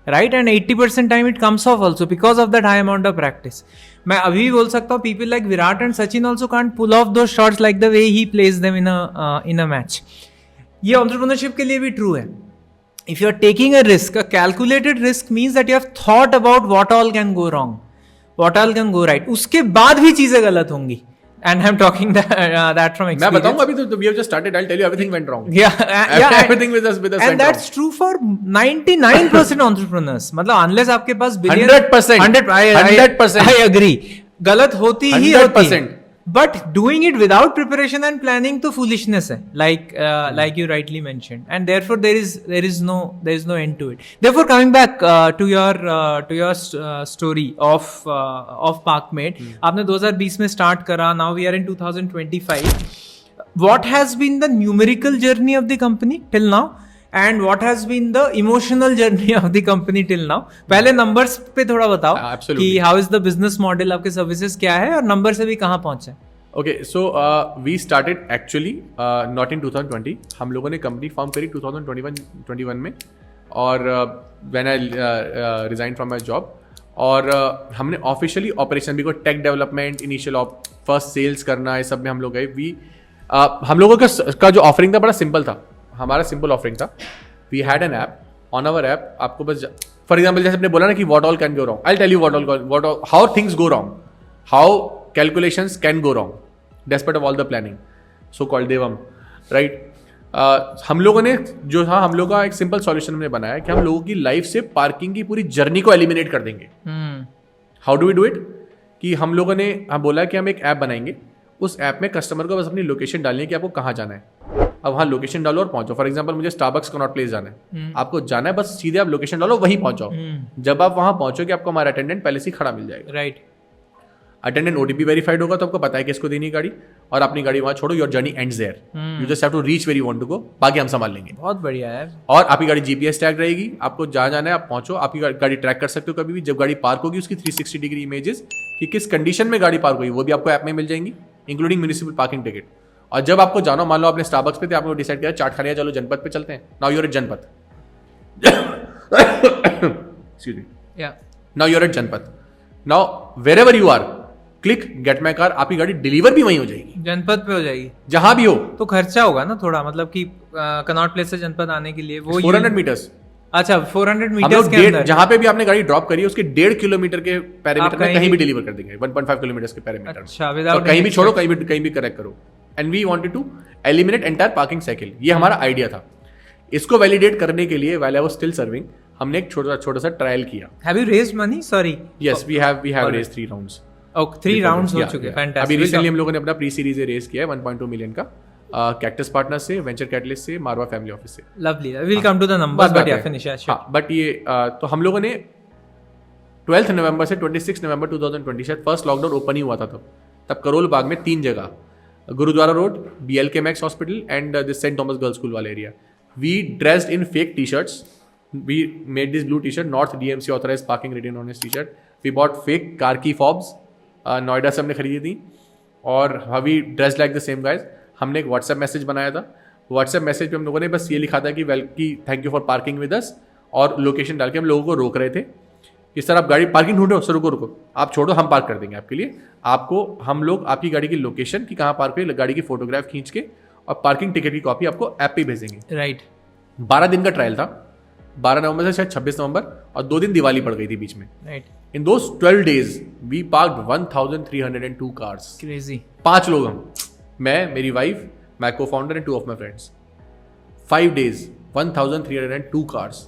right? And 80% time it comes off also because of that high amount of practice. मैं अभी भी बोल सकता हूँ people like Virat and Sachin also can't pull off those shots like the way he plays them in a match. ये entrepreneurship के लिए भी true है. If you are taking a risk, a calculated risk means that you have thought about what all can go wrong, what all can go right. उसके बाद भी चीजें गलत होंगी. And I'm talking that from experience. मैं बताऊंगा अभी तो we have just started. I'll tell you everything went wrong. Yeah, everything with us and that's true for 99% entrepreneurs. मतलब unless आपके पास billion 100%. 100%. I agree. गलत होती ही होती है. But doing it without preparation and planning तो foolishness है, like you rightly mentioned, and therefore there is no end to it. Therefore, coming back to your story of Parkmate, आपने 2020 में start करा. Now we are in 2025. What has been the numerical journey of the company till now? And what has been the emotional journey of the company till now? पहले numbers पे थोड़ा बताओ कि how is the business model, आपके services क्या है और number से भी कहाँ पहुँचे? Okay, so we started actually not in 2020. हम लोगों ने company form करी 2021 में, और when I resigned from my job, और हमने officially operation भी को tech development, initial first sales करना, ये सब में हम लोग गए. हम लोगों का जो offering था बड़ा simple था. हमारा सिंपल ऑफरिंग था. We had an app. On our app आपको बस फॉर एग्जाम्पल जैसे आपने बोला ना कि what all can go wrong, I tell you how things go wrong, how calculations can go wrong despite of all the planning, so called Devam, right. हम लोगों ने जो था, हम लोग का एक सिंपल सॉल्यूशन हमने बनाया कि हम लोगों की लाइफ से पार्किंग की पूरी जर्नी को एलिमिनेट कर देंगे. How do we do it? कि हम लोगों ने बोला कि हम एक ऐप बनाएंगे. उस ऐप में कस्टमर को बस अपनी लोकेशन डालनी है कि आपको कहाँ जाना है. अब वहाँ लोकेशन डालो और पहुंचो. फॉर एग्जांपल मुझे स्टारबक्स कनॉट प्लेस जाना है, आपको जाना है, बस सीधे आप लोकेशन डालो, वहीं पहुंचो. जब आप वहाँ पहुंचोगे आपको हमारा अटेंडेंट पहले से ही खड़ा मिल जाएगा, राइट. अटेंडेंट OTP वेरीफाइड होगा तो आपको पता है किसको देनी है गाड़ी, और अपनी गाड़ी वहाँ छोड़ो. Your journey ends there. You just have to reach where you want to go. बाकी हम संभाल लेंगे. बहुत बढ़िया है. और आपकी गाड़ी GPS टैग रहेगी, आपको जहाँ जाना है आप पहुंचो. आपकी गाड़ी ट्रैक कर सकते हो कभी भी. जब गाड़ी पार्क होगी उसकी 360 डिग्री इमेजेस कि किस कंडीशन में गाड़ी पार्क हुई वो भी आपको ऐप में मिल जाएंगी, इंक्लूडिंग म्यूनिसिपल पार्किंग टिकट. और जब आपको जानो, मान लो आपने स्टारबक्स पे थे, आपने डिसाइड किया चाट खाने, चलो जनपद पे चलते हैं. नाउ यूर एट जनपद. Excuse me. Ya now you're at जनपद. Now wherever you are, click get my car. आपकी गाड़ी डिलीवर भी वहीं हो जाएगी, जनपद पे हो जाएगी, जहां भी हो. तो खर्चा होगा ना थोड़ा, मतलब कि कनॉट प्लेस से जनपद आने के लिए वो 400 मीटर्स. अच्छा, 400 मीटर्स के अंदर जहां पे भी आपने गाड़ी ड्रॉप करी है उसके 1.5 किलोमीटर के पैरामीटर में कहीं भी डिलीवर कर देंगे. 1.5 किलोमीटर के पैरामीटर. अच्छा, तो कहीं भी छोड़ो, कहीं भी करेक्ट करो. And we wanted to eliminate entire parking cycle. ये हमारा आइडिया था. इसको वैलिडेट करने के लिए while I was still serving, हमने एक छोटा सा ट्रायल किया. Have you raised money? Sorry, yes, we have raised 3 rounds. Okay, 3 rounds हो चुके हैं. फैंटास्टिक. अभी रिसेंटली हम लोगों ने अपना प्री सीरीज रेज किया है 1.2 मिलियन का, कैक्टस पार्टनर से, वेंचर कैटलिस्ट से, मारवा फैमिली ऑफिस से. Lovely. We will come to the numbers, but ya finish. But ये तो हम लोगों ने 12 नवंबर से 26 नवंबर 2020 शायद फर्स्ट लॉकडाउन ओपन ही हुआ था तब करोल बाग में 3 जगह, Gurudwara road, BLK Max hospital and this Saint Thomas girls school वाला area, We dressed in fake t-shirts. We made this blue t-shirt, North DMC authorized parking written on his t-shirt. We bought fake car key fobs. Noida से हमने खरीदी थी. और we dressed like the same guys. हमने एक WhatsApp message बनाया था. WhatsApp message पे हम लोगों ने बस ये लिखा था कि thank you for parking with us, और लोकेशन डाल के हम लोगों को रोक रहे थे. इस तरह आप गाड़ी पार्किंग ढूंढो, सर रुको आप छोड़ो, हम पार्क कर देंगे आपके लिए. आपको हम लोग आपकी गाड़ी की लोकेशन की कहाँ पार्क हुई, गाड़ी की फोटोग्राफ खींच के और पार्किंग टिकट की कॉपी आपको ऐप पे भेजेंगे. राइट. 12 दिन का ट्रायल था. 12 नवंबर से शायद 26 नवंबर, और 2 दिन दिवाली पड़ गई थी बीच में. Right. In those 12 days we parked 1302 cars. Crazy. 5 लोग हम, मैं, मेरी wife, my co founder and 2 of my friends. 5 days 1302 cars.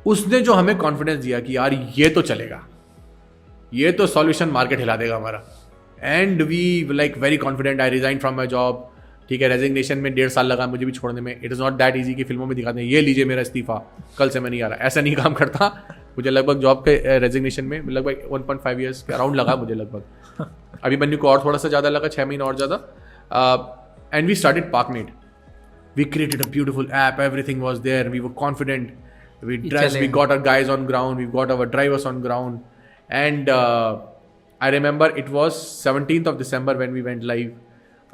उसने जो हमें कॉन्फिडेंस दिया कि यार ये तो चलेगा, ये तो सॉल्यूशन मार्केट हिला देगा हमारा. And we like very confident. I resign from my job. ठीक है, रेजिग्नेशन में 1.5 साल लगा मुझे भी छोड़ने में. It is not that easy कि फिल्मों में दिखाते हैं ये लीजिए मेरा इस्तीफा, कल से मैं नहीं आ रहा. ऐसा नहीं काम करता. मुझे लगभग जॉब के रेजिग्नेशन में लगभग 1.5 years के अराउंड लगा मुझे लगभग. अभी बन्नू को और थोड़ा सा ज़्यादा लगा, 6 महीने और ज़्यादा. And we started Parkmate. We created a beautiful app. Everything was there. We were confident. We dressed, we got our guys on ground, we got our drivers on ground, and I remember it was 17th of December when we went live.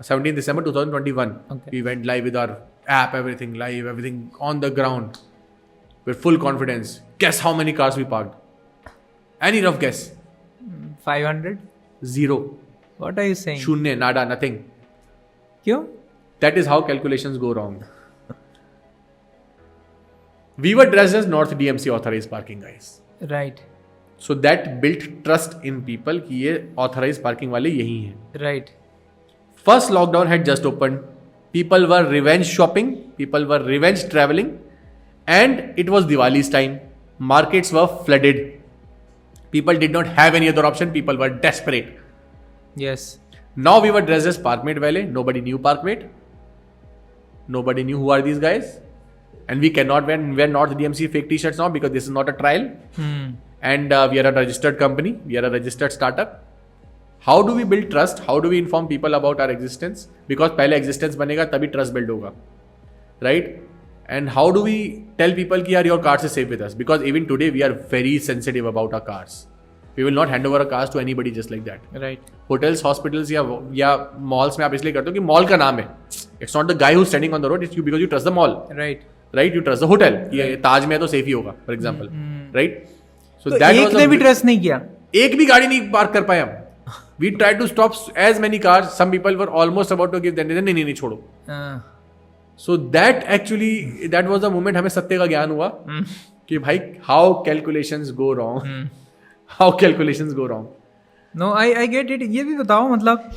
17th December 2021. Okay. We went live with our app, everything live, everything on the ground, with full confidence. Guess how many cars we parked? Any rough guess? 500. 0. What are you saying? Shunya, nada, nothing. क्यों? That is how calculations go wrong. We were dressed as North DMC authorized parking guys. Right. So that built trust in people कि ये authorized parking वाले यही हैं. Right. First lockdown had just opened. People were revenge shopping. People were revenge traveling. And it was Diwali's time. Markets were flooded. People did not have any other option. People were desperate. Yes. Now we were dressed as Parkmate wale. Nobody knew Parkmate. Nobody knew who are these guys. And we cannot wear North DMC fake t-shirts now because this is not a trial. And we are a registered company. We are a registered startup. How do we build trust? How do we inform people about our existence? Because पहले existence बनेगा तभी trust build होगा. Right? And how do we tell people कि यार your cars is safe with us? Because even today we are very sensitive about our cars. We will not hand over our cars to anybody just like that. Right. Hotels, hospitals या malls में आप इसलिए करते हो कि mall का नाम है. It's not the guy who's standing on the road. It's you because you trust the mall. Right. Right. You trust the hotel. ये ताज में तो सेफ ही होगा फॉर एग्जांपल. राइट. सो तो दैट एक ने भी ट्रस्ट नहीं किया. एक भी गाड़ी नहीं पार्क कर पाए हम. We try to stop as many cars. Some people were almost about to give them. नहीं छोड़ो. So that actually that was the moment हमें सत्य का ज्ञान हुआ कि भाई how calculations go wrong. How calculations go wrong. No I get it. ये भी बताओ मतलब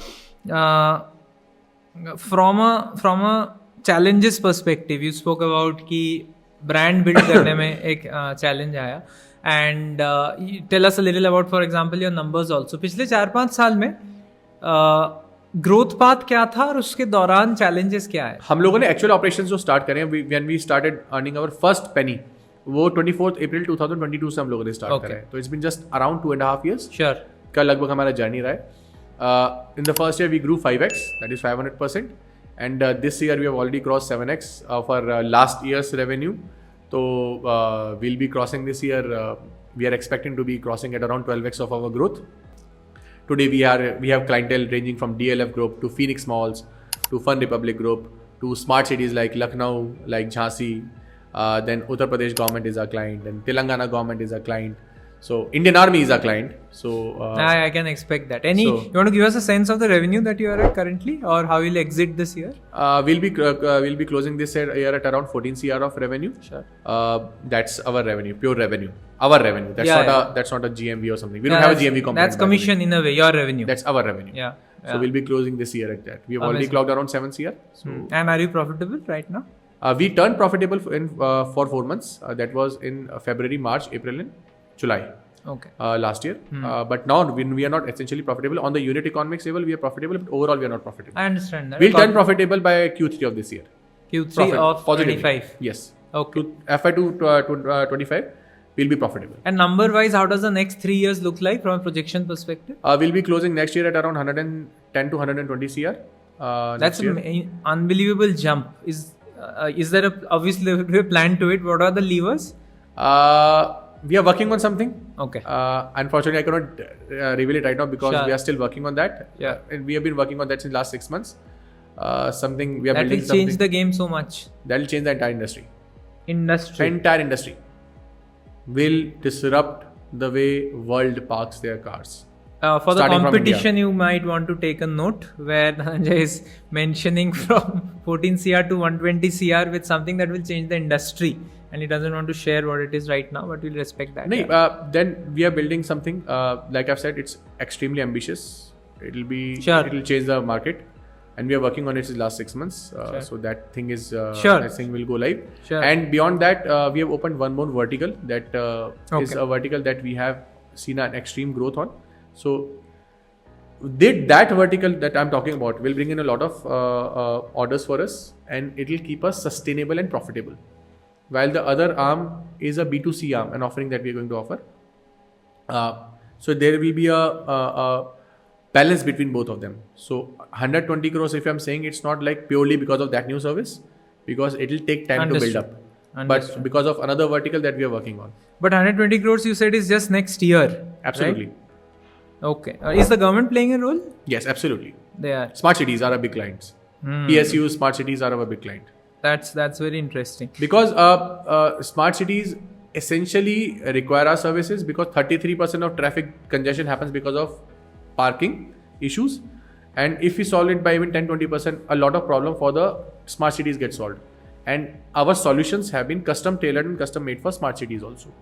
from a challenges perspective, you spoke about कि brand build करने में एक challenge आया, and tell us a little about for example your numbers also. पिछले 4-5 साल में growth path क्या था और उसके दौरान challenges क्या है? हम लोगों ने actual operations जो start करें when we started earning our first penny, वो 24th April 2022 से हम लोगों ने start करा है. तो it's been just around 2.5 years. Sure. का लगभग हमारा जर्नी रहा है. In the first year we grew 5x, that is 500%. And this year we have already crossed 7x of our last year's revenue. So we'll be crossing this year. We are expecting to be crossing at around 12x of our growth. Today we have clientele ranging from DLF Group to Phoenix Malls to Fun Republic Group to smart cities like Lucknow, like Jhansi. Then Uttar Pradesh government is our client, and Telangana government is our client. So Indian Army is our client. So I can expect that. You want to give us a sense of the revenue that you are at currently, or how will exit this year? We'll be closing this year at around 14 CR of revenue. Sure. That's our revenue, pure revenue. Our revenue. That's not a GMV or something. We don't have a GMV component. That's commission in a way. Your revenue. That's our revenue. Yeah. So we'll be closing this year at that. We have already clocked around 7 CR. So and are you profitable right now? We turned profitable for 4 months. That was in February, March, April, and July. Okay. Last year. But now we are not essentially profitable. On the unit economics level, we are profitable, but overall we are not profitable. I understand that. We'll turn profitable by Q3 of this year. Q3 of 25. Yes. Okay. FY 25, we'll be profitable. And number-wise, how does the next 3 years look like from a projection perspective? We'll be closing next year at around 110 to 120 CR. That's an unbelievable jump. is there obviously a plan to it? What are the levers? We are working on something. Okay. Unfortunately, I cannot reveal it right now because Sure. we are still working on that. Yeah. And we have been working on that since last 6 months. Something we are That will building change something the game so much. that will change the entire industry. Industry. Entire industry will disrupt the way world parks their cars. For the Starting from competition, you might want to take a note where Dhananjay is mentioning from 14 CR to 120 CR with something that will change the industry, and he doesn't want to share what it is right now, but we'll respect that. No, Yeah. then we are building something. Like I've said, it's extremely ambitious. It'll be. Sure. It'll change the market, and we are working on it since last 6 months. Sure. So that thing is. Sure. That thing will go live. Sure. And beyond that, we have opened one more vertical that is Okay. a vertical that we have seen an extreme growth on. So that vertical that I'm talking about will bring in a lot of orders for us, and it will keep us sustainable and profitable. While the other arm is a B2C arm, an offering that we are going to offer. So there will be a balance between both of them. So 120 crores, if I'm saying, it's not like purely because of that new service, because it will take time to build up. Understood. But because of another vertical that we are working on. But 120 crores you said is just next year. Absolutely. Right? Okay. Is the government playing a role? Yes, absolutely. They are. Smart cities are our big clients. PSU, smart cities are our big client. That's very interesting. Because smart cities essentially require our services because 33% of traffic congestion happens because of parking issues. And if we solve it by even 10-20%, a lot of problem for the smart cities get solved. And our solutions have been custom tailored and custom made for smart cities also.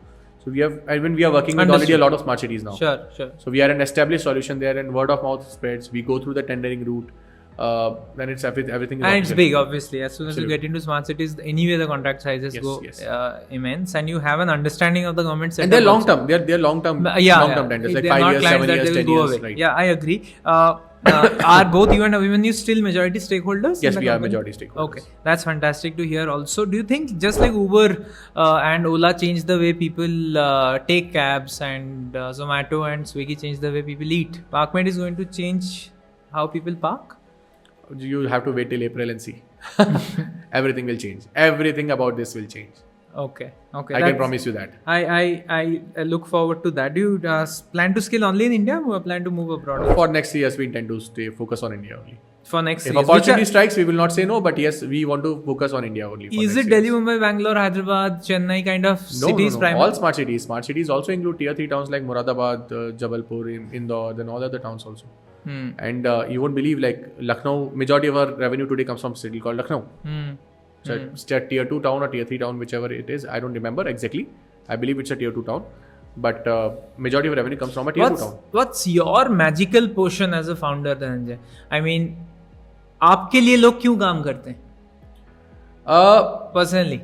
So we have, I mean, we are working with already a lot of smart cities now. Sure. So we are an established solution there, and word of mouth spreads. We go through the tendering route. Then it's everything. And it's big, obviously. As soon as you Absolutely. get into smart cities, anyway the contract sizes Yes, go yes. immense, and you have an understanding of the government setup. And they're long also. term. They're long term. Yeah, long term tenders, like They're 5 not years, clients 7 that years, they 10 will go years. away. Right. Yeah, I agree. Are both you and Abhimanyu still majority stakeholders? Yes, in the we are company? majority stakeholders. Okay, that's fantastic to hear. Also, do you think just like Uber and Ola changed the way people take cabs, and Zomato and Swiggy changed the way people eat, ParkMate is going to change how people park? You have to wait till April and see. Everything will change. Everything about this will change. Okay. I can promise you that. I look forward to that. Do you plan to scale only in India or plan to move abroad? For next 3 years, we intend to focus on India only. For next If years, opportunity strikes, we will not say no, but yes, we want to focus on India only. For is next it years. Delhi, Mumbai, Bangalore, Hyderabad, Chennai kind of cities No. primarily? All smart cities. Smart cities also include tier 3 towns like Moradabad, Jabalpur, Indore, then all other towns also. And you won't believe, like Lucknow, majority of our revenue today comes from a city called Lucknow. So it's a tier 2 town or tier 3 town, whichever it is. I don't remember exactly. I believe it's a tier 2 town. But majority of revenue comes from a tier 2 town. What's your magical portion as a founder, Dhananjay? I mean, आपके लिए लोग क्यों काम करते हैं? Personally.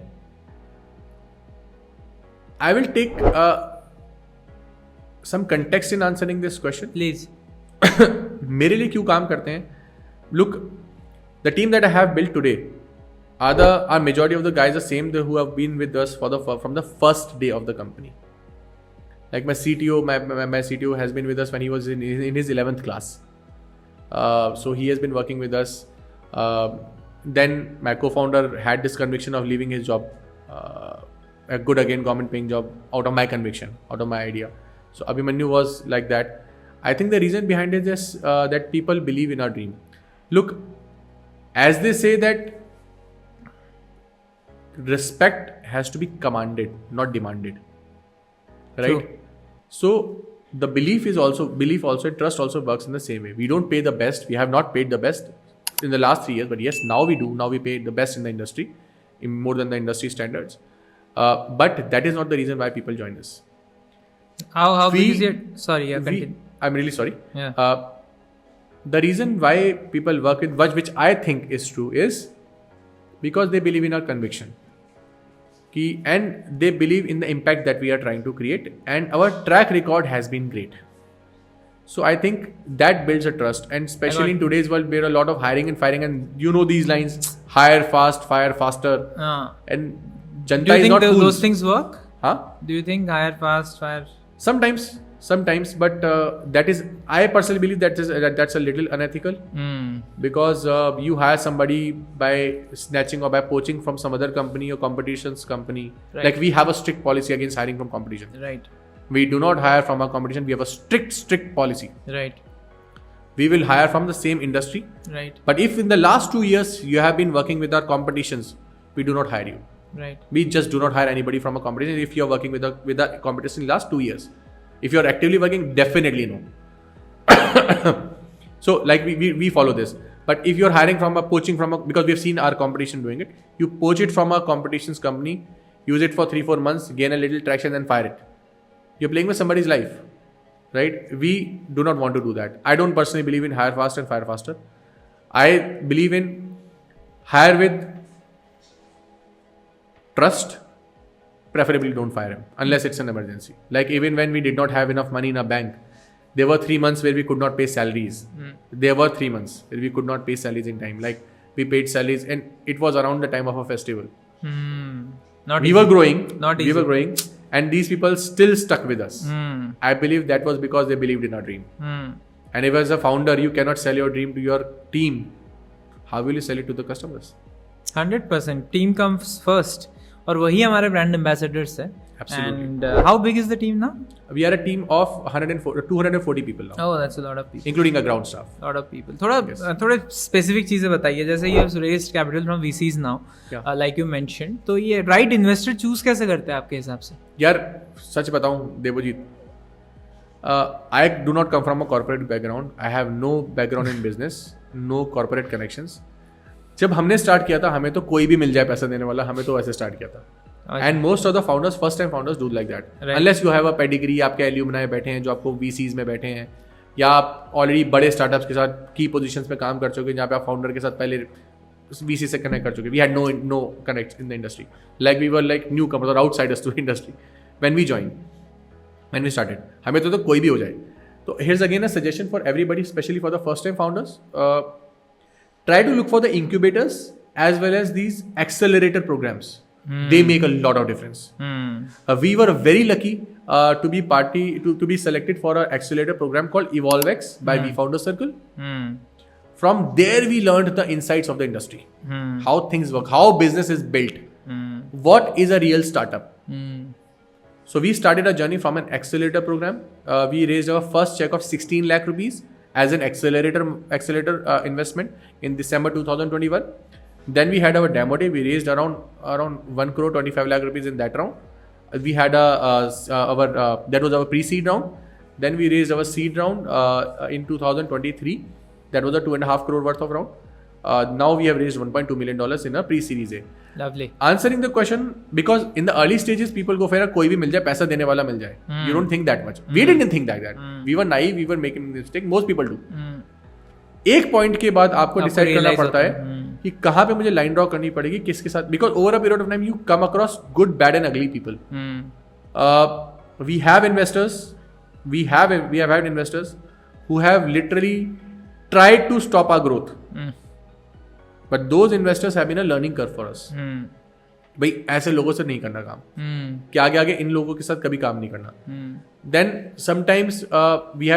I will take some context in answering this question. Please. मेरे लिए क्यों काम करते हैं? Look, the team that I have built today are majority of the guys the same who have been with us from the first day of the company. Like my CTO, my CTO has been with us when he was in his 11th class. So he has been working with us. Then my co-founder had this conviction of leaving his job, a good again government paying job, out of my conviction, out of my idea. So Abhimanyu was like that. I think the reason behind it is that people believe in our dream. Look, as they say that respect has to be commanded, not demanded. Right? True. So the belief also, trust also works in the same way. We don't pay the best. We have not paid the best in the last 3 years, but yes, now we do. Now we pay the best in the industry, more than the industry standards. But that is not the reason why people join us. How big is it? Sorry, continue. I'm really sorry. Yeah. The reason why people work with which I think is true, is because they believe in our conviction. And they believe in the impact that we are trying to create, and our track record has been great. So I think that builds a trust, and especially in today's world where a lot of hiring and firing, and you know these lines, hire fast, fire faster, and Janta Do you is think not fools. those things work? Huh? Do you think hire fast, fire? Sometimes sometimes, but I personally believe that's a little unethical, because you hire somebody by snatching or by poaching from some other company or competition's company. Right. Like we have a strict policy against hiring from competition. Right. We do not hire from our competition. We have a strict policy. Right. We will hire from the same industry. Right. But if in the last 2 years you have been working with our competitions, we do not hire you. Right. We just do not hire anybody from a competition if you're working with the competition in the last 2 years. If you're actively working, definitely no. So like we follow this. But if you're hiring from because we've seen our competition doing it, you poach it from a competition's company, use it for 3-4 months, gain a little traction, then fire it. You're playing with somebody's life, right? We do not want to do that. I don't personally believe in hire fast and fire faster. I believe in hire with trust. Preferably don't fire him unless it's an emergency. Like even when we did not have enough money in our bank, there were 3 months where we could not pay salaries. There were 3 months where we could not pay salaries in time. Like we paid salaries and it was around the time of a festival. We were growing. We were growing. And these people still stuck with us. I believe that was because they believed in our dream. And if as a founder, you cannot sell your dream to your team, how will you sell it to the customers? 100%. Team comes first. और वही हमारे brand ambassadors है. Absolutely. And how big is the team now? We are a team of 240 people now. Oh, that's a lot of people. Including a ground staff. Lot of people. थोड़े specific चीजें बताइए. जैसे you have raised capital from VCs now, like you mentioned. तो ये right investor choose कैसे करते हैं आपके हिसाब से? यार सच बताऊं Devjit, I do not come from a corporate background. I have no background in business, no corporate connections. जब हमने स्टार्ट किया था हमें तो कोई भी मिल जाए पैसा देने वाला, हमें तो ऐसे स्टार्ट किया था. And most of the founders, first time founders do like that. Unless you have a pedigree, आपके एल्यूमनाई बैठे हैं जो आपको VCs में बैठे हैं, या आप ऑलरेडी बड़े स्टार्टअप्स के साथ की पोजीशंस में काम कर चुके, जहाँ पे आप फाउंडर के साथ पहले VC से कनेक्ट कर चुके. We had no connect in the industry. Like we were like newcomers और outsiders to industry when we join, when we started. हमें तो कोई भी हो जाए. तो here's again a suggestion for everybody, specially for the first time founders. Try to look for the incubators as well as these accelerator programs. They make a lot of difference. We were very lucky to be selected for an accelerator program called EvolveX by VFounder Circle. From there we learned the insights of the industry, how things work, how business is built, what is a real startup. So we started a journey from an accelerator program. We raised our first check of 16 lakh rupees as an accelerator investment in December 2021. Then we had our demo day. We raised around 1 crore 25 lakh rupees in that round. We had that was our pre-seed round. Then we raised our seed round in 2023. That was a 2.5 crore worth of round. Now we have raised $1.2 million in a pre-series A. Lovely. Answering the question, because in the early stages people go for कोई भी मिल जाए, पैसा देने वाला मिल जाए. You don't think that much. We didn't think like that. We were naive. We were making mistake. Most people do. एक point के बाद आपको डिसाइड करना पड़ता है कि कहाँ पे मुझे लाइन ड्रॉ करनी पड़ेगी, किसके साथ. Because over a period of time you come across good, bad and ugly people. We have investors, we have had investors who have literally tried to stop our growth. But those investors have been a learning curve for us. भाई ऐसे लोगों से नहीं करना काम, कि आगे इन लोगों के साथ कभी काम नहीं करना. Then sometimes we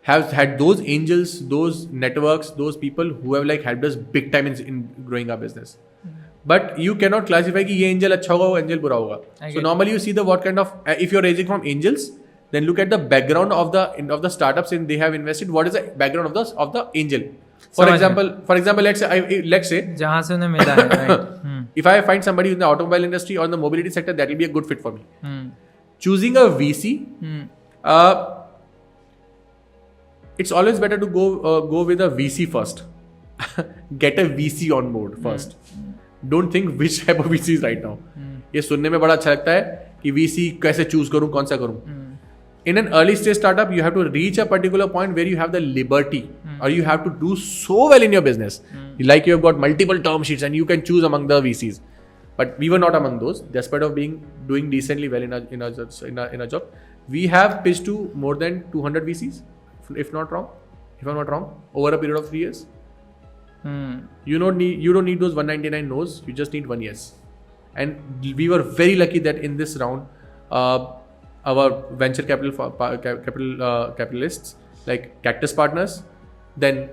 have had those angels, those networks, those people who have like helped us big time in growing our business. But you cannot classify कि ये angel अच्छा होगा, वो angel बुरा होगा. So normally you see the what kind of, if you're raising from angels, then look at the background of the startups and they have invested. What is the background of the angel? For example, let's say जहाँ से उन्हें मिला है, right? If I find somebody in the automobile industry or in the mobility sector, that will be a good fit for me. Choosing a VC, it's always better to go with a VC first. Get a VC on board first. Don't think which type of VC is right now. ये सुनने में बड़ा अच्छा लगता है कि VC कैसे choose करूँ, कौन सा करूँ. In an early stage startup, you have to reach a particular point where you have the liberty, or you have to do so well in your business, like you have got multiple term sheets and you can choose among the VCs. But we were not among those. Despite of doing decently well in a job, we have pitched to more than 200 VCs, if I'm not wrong, over a period of 3 years. You don't need those 199 no's. You just need 1 yes. And we were very lucky that in this round, our venture capitalists like Cactus Partners. Then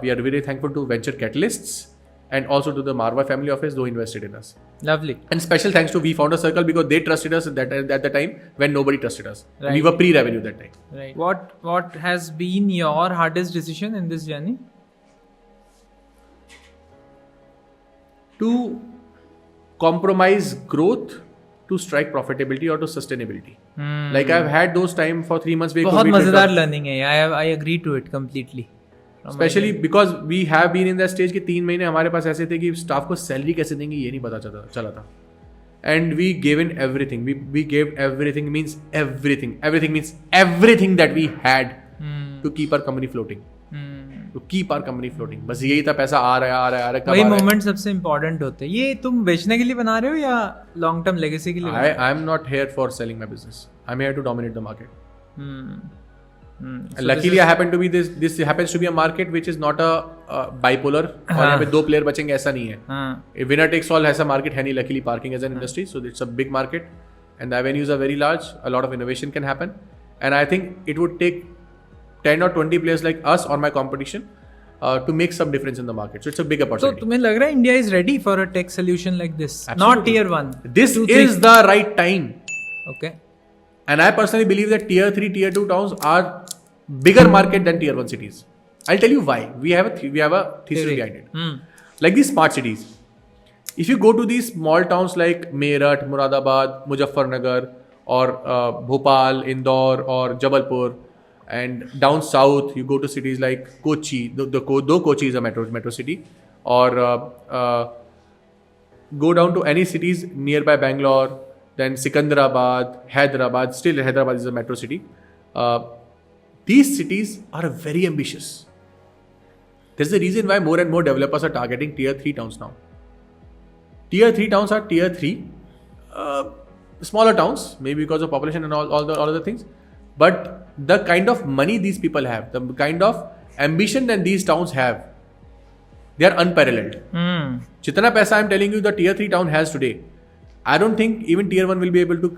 we are very thankful to Venture Catalysts and also to the Marva family office who invested in us. Lovely. And special thanks to V Founder Circle because they trusted us at the time when nobody trusted us. Right. We were pre-revenue that time. Right. What has been your hardest decision in this journey? To compromise growth to strike profitability or to sustainability. Like I've had those time for 3 months. बहुत मजेदार learning है. I agree to it completely. Especially because we have been in that stage कि 3 महीने हमारे पास ऐसे थे कि staff को सैलरी कैसे देंगे ये नहीं पता चला था. And we gave in everything. We gave everything means everything. Everything means everything that we had to keep our company floating. To keep our company floating. बस यही था. पैसा आ रहा है. वही मोमेंट सबसे इम्पोर्टेंट होते हैं. ये तुम बेचने के लिए बना रहे हो या लॉन्ग टर्म लेगेसी के लिए? I am not here for selling my business. I'm here to dominate the market. So luckily I happen to be this happens to be a market which is not a bipolar और यहाँ पे 2 player बचेंगे ऐसा नहीं है. Winner takes all ऐसा market है नहीं. luckily parking as an industry, so it's a big market and the avenues are very large. A lot of innovation can happen and I think it would take 10 or 20 players like us or my competition to make some difference in the market. So it's a big opportunity. तो तुम्हें लग रहा है India is ready for a tech solution like this? Absolutely. Not tier 1. This is the right time. Okay. And I personally believe that tier 3, tier 2 towns are bigger market than tier 1 cities. I'll tell you why. We have a thesis behind it. Like these smart cities. If you go to these small towns like Meerut, Muradabad, Muzaffarnagar, or Bhopal, Indore, or Jabalpur, and down south you go to cities like Kochi. Though Kochi is a metro city, or go down to any cities nearby Bangalore. Then Sikandrabad, Hyderabad. Still Hyderabad is a metro city. These cities are very ambitious. There's a reason why more and more developers are targeting tier 3 towns now. Tier 3 towns are tier 3 smaller towns, maybe because of population and all the other things. But the kind of money these people have, the kind of ambition that these towns have, they are unparalleled. Jitna paisa I'm telling you the tier 3 town has today, I don't think even tier 1 will be able to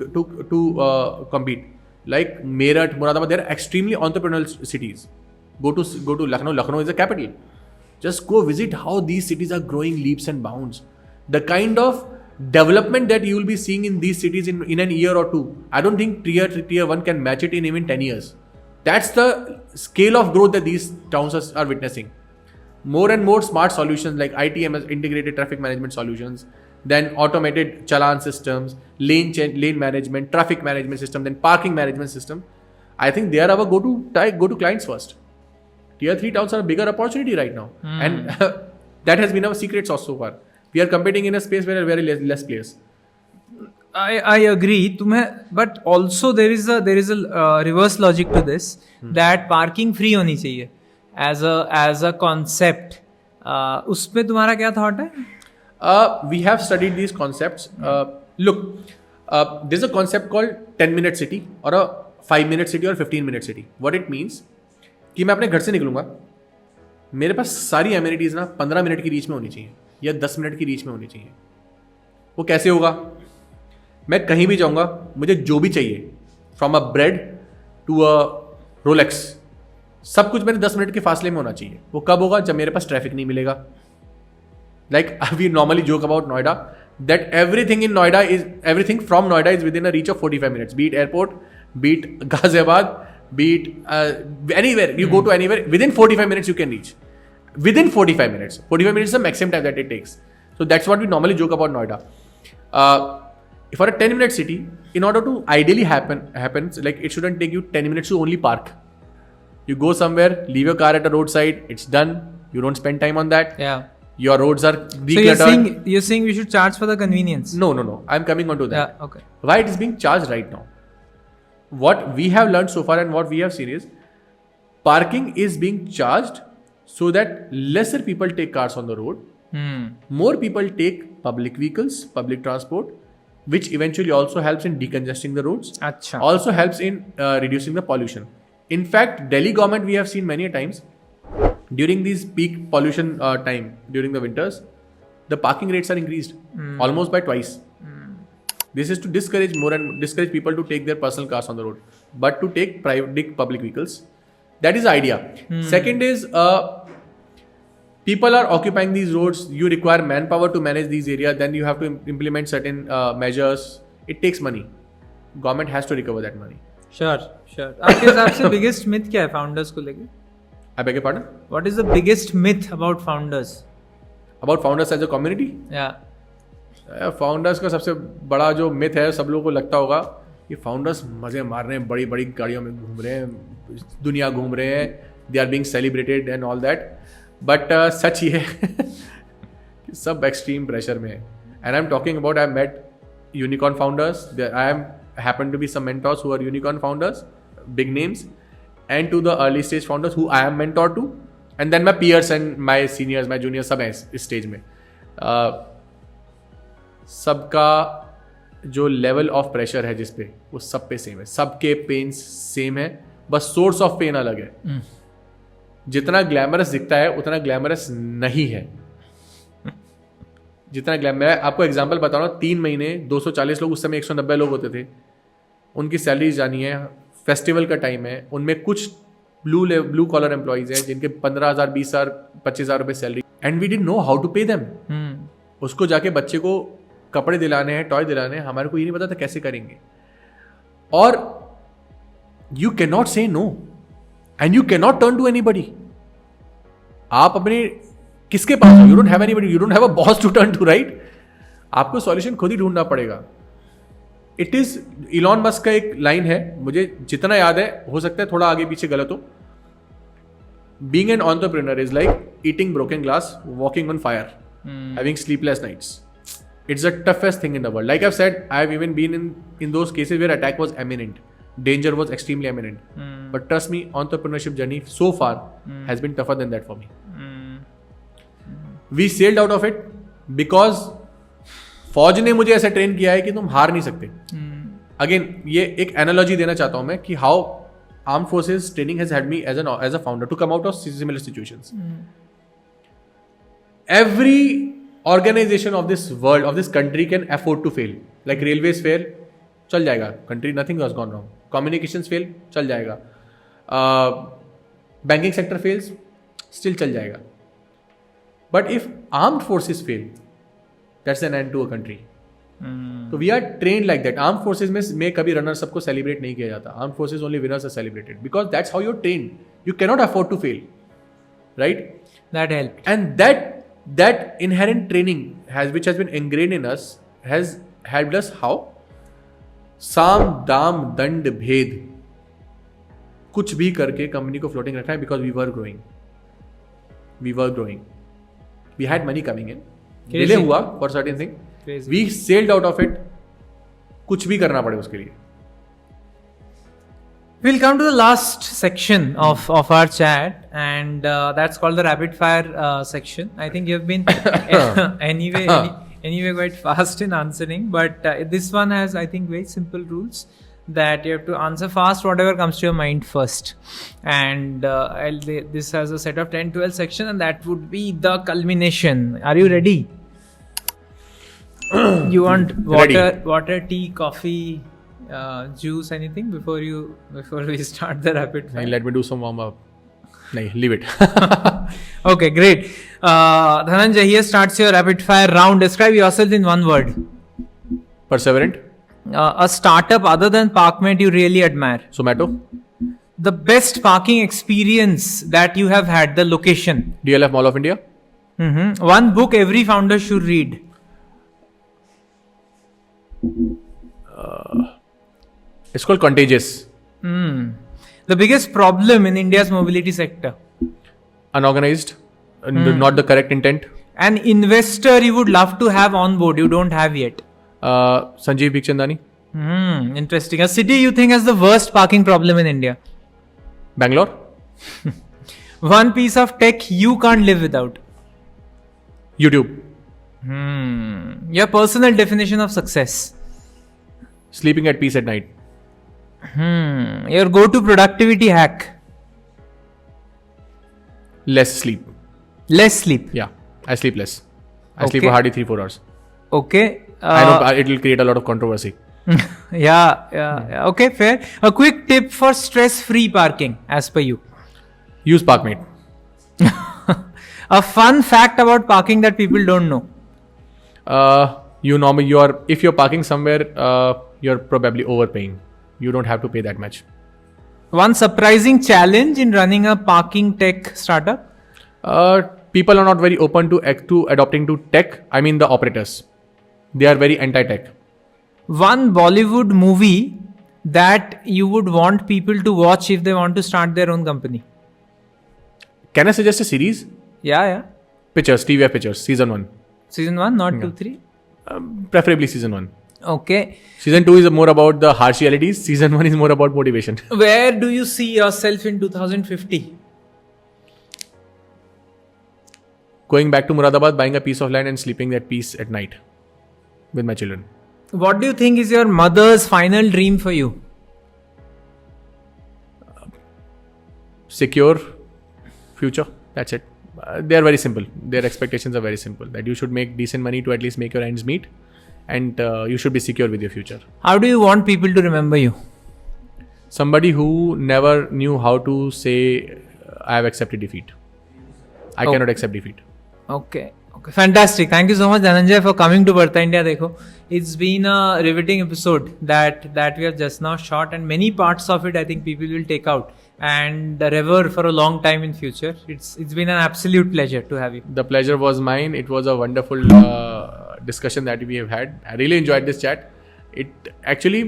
compete. Like Meerut, Muradabad, they're extremely entrepreneurial cities. Go to Lucknow. Lucknow is the capital. Just go visit how these cities are growing leaps and bounds. The kind of development that you will be seeing in these cities in an year or two, I don't think tier 1 can match it in even 10 years. That's the scale of growth that these towns are witnessing. More and more smart solutions like ITMS, integrated traffic management solutions, then automated challan systems, lane management, traffic management system, then parking management system. I think they are our go to clients first. Tier 3 towns are a bigger opportunity right now, and that has been our secret sauce so far. We are competing in a space where there are very less players. I agree. But also there is a reverse logic to this, that parking free होनी चाहिए as a concept. उसपे तुम्हारा क्या thought है? We have studied these concepts. Look, there's a concept called 10-minute city or a 5-minute city or 15-minute city. What it means कि मैं अपने घर से निकलूंगा, मेरे पास सारी एमिनिटीज ना 15 मिनट की रीच में होनी चाहिए या 10 मिनट की रीच में होनी चाहिए. वो कैसे होगा? मैं कहीं भी जाऊंगा, मुझे जो भी चाहिए, from a bread to a Rolex, सब कुछ मेरे 10 मिनट के फासले में होना चाहिए. वो कब होगा? जब मेरे पास ट्रैफिक नहीं मिलेगा. Like we normally joke about Noida, that everything from Noida is within a reach of 45 minutes. Be it airport, be it Ghaziabad, be it anywhere. You go to anywhere, within 45 minutes you can reach. Within 45 minutes. 45 minutes is the maximum time that it takes. So that's what we normally joke about Noida. For a 10-minute city, in order to ideally happens, like it shouldn't take you 10 minutes to only park. You go somewhere, leave your car at a roadside, it's done. You don't spend time on that. Yeah. Your roads are decluttered. So you're saying we should charge for the convenience? No. I'm coming on to that. Yeah, okay. Why it is being charged right now? What we have learned so far and what we have seen is parking is being charged so that lesser people take cars on the road. More people take public vehicles, public transport, which eventually also helps in decongesting the roads. Achha. Also helps in reducing the pollution. In fact, Delhi government, we have seen many times, during these peak pollution time, during the winters, the parking rates are increased almost by twice. This is to discourage people to take their personal cars on the road, but to take public vehicles. That is the idea. Second is people are occupying these roads. You require manpower to manage these areas. Then you have to implement certain measures. It takes money. Government has to recover that money. Sure. आपके हिसाब से biggest myth क्या है founders को लेके? I beg your pardon? What is the biggest myth about founders? About founders as a community? Yeah. Founders का सबसे बड़ा जो मिथ है, सब लोगों को लगता होगा ये फाउंडर्स मजे मार रहे हैं, बड़ी बड़ी गाड़ियों में घूम रहे हैं, दुनिया घूम रहे हैं, they are being celebrated and all that. But सच ये है कि सब एक्सट्रीम प्रेशर में है. And I am talking about, I met unicorn founders, I am happen to be some mentors who are unicorn founders, big names, and to the early stage founders who I am mentor to, and then my peers and my seniors, my juniors, सब हैं इस stage में. सबका जो level of pressure है जिस पे, वो सब पे सेम है. सबके पेन्स सेम है, बस सोर्स ऑफ पेन अलग है. जितना ग्लैमरस दिखता है उतना ग्लैमरस नहीं है. जितना ग्लैमर है, आपको एग्जांपल बता रहा हूँ, 3 महीने 240 लोग, उस समय 190 लोग होते थे, उनकी सैलरी जानी है. फेस्टिवल का टाइम है, उनमें कुछ ब्लू कॉलर एम्प्लॉइज हैं जिनके 15,000 20,000 25,000 रुपये salary, and we didn't know how to pay them. उसको जाके बच्चे को कपड़े दिलाने हैं, टॉय दिलाने हैं, हमारे को ये नहीं पता था कैसे करेंगे. और you can not say no and you can not turn to anybody. आप अपने किसके पास हो? You don't have anybody, you don't have a boss to turn to, right? आपको सॉल्यूशन खुद ही ढूंढना पड़ेगा. इट इज इलॉन मस्क का एक लाइन है, मुझे जितना याद है, हो सकता है थोड़ा आगे पीछे गलत हो. Being an entrepreneur is like eating broken glass, walking on fire, having sleepless nights. It's the toughest thing in the world. Like I've said, I've even been in those cases where attack was imminent, danger was extremely imminent. But trust me, entrepreneurship journey so far has been tougher than that for me. We sailed out of it because फौज ने मुझे ऐसे train किया है कि तुम हार नहीं सकते. Again, ये एक एनालॉजी देना चाहता हूं मैं कि how armed forces training has helped me as a founder to come out of similar situations. Every organization of this world, of this country can afford to fail. Like railways fail, चल जाएगा, country nothing has gone wrong. Communications fail, चल जाएगा. Banking sector fails, still चल जाएगा. But if armed forces fail, that's an end to a country. So we are trained like that. Armed forces में कभी runners सबको celebrate नहीं किया जाता. Armed forces only winners are celebrated because that's how you're trained. You cannot afford to fail, right? That helped. And that inherent training which has been ingrained in us has helped us how? साम दाम दंड भेद कुछ भी करके company को floating रखना है, because we were growing, we had money coming in, delay हुआ for certain thing, we sailed out of it, कुछ भी करना पड़े उसके लिए. We'll come to the last section of our chat, and that's called the rapid fire section. I think you've been anyway quite fast in answering, but this one has, I think, very simple rules that you have to answer fast whatever comes to your mind first. And this has a set of 10-12 section, and that would be the culmination. Are you ready? You want water, tea, coffee, juice, anything before we start the rapid fire? Let me do some warm up. Leave it. Okay, great. Dhananjay, here starts your rapid fire round. Describe yourself in one word. Perseverant. A startup other than Parkmate you really admire. Zomato. The best parking experience that you have had, the location. DLF Mall of India. One book every founder should read. It's called Contagious. The biggest problem in India's mobility sector. Unorganized, not the correct intent. An investor you would love to have on board, you don't have yet. Sanjeev Bikhchandani. Interesting. A city you think has the worst parking problem in India. Bangalore. One piece of tech you can't live without. YouTube. Your personal definition of success. Sleeping at peace at night. Your go-to productivity hack. Less sleep. Less sleep. Yeah, I sleep less. I sleep for hardly 3-4 hours. Okay. I know it will create a lot of controversy. Yeah. Okay, fair. A quick tip for stress-free parking, as per you. Use Parkmate. A fun fact about parking that people don't know. If you're parking somewhere, you're probably overpaying. You don't have to pay that much. One surprising challenge in running a parking tech startup. People are not very open to adopting to tech. I mean the operators. They are very anti-tech. One Bollywood movie that you would want people to watch if they want to start their own company. Can I suggest a series? Yeah. Pictures, TVF Pictures, season 1. Season 1, not 2, 3. Preferably season 1. Okay. Season 2 is more about the harsh realities. Season 1 is more about motivation. Where do you see yourself in 2050? Going back to Muradabad, buying a piece of land and sleeping at peace at night with my children. What do you think is your mother's final dream for you? Secure future. That's it. They are very simple. Their expectations are very simple. That you should make decent money to at least make your ends meet. And you should be secure with your future. How do you want people to remember you? Somebody who never knew how to say, I have accepted defeat. I cannot accept defeat. Okay. Fantastic. Thank you so much, Dhananjay, for coming to Barta India Dekho. It's been a riveting episode that we have just now shot, and many parts of it I think people will take out and revere for a long time in future. It's been an absolute pleasure to have you. The pleasure was mine. It was a wonderful discussion that we have had. I really enjoyed this chat. It actually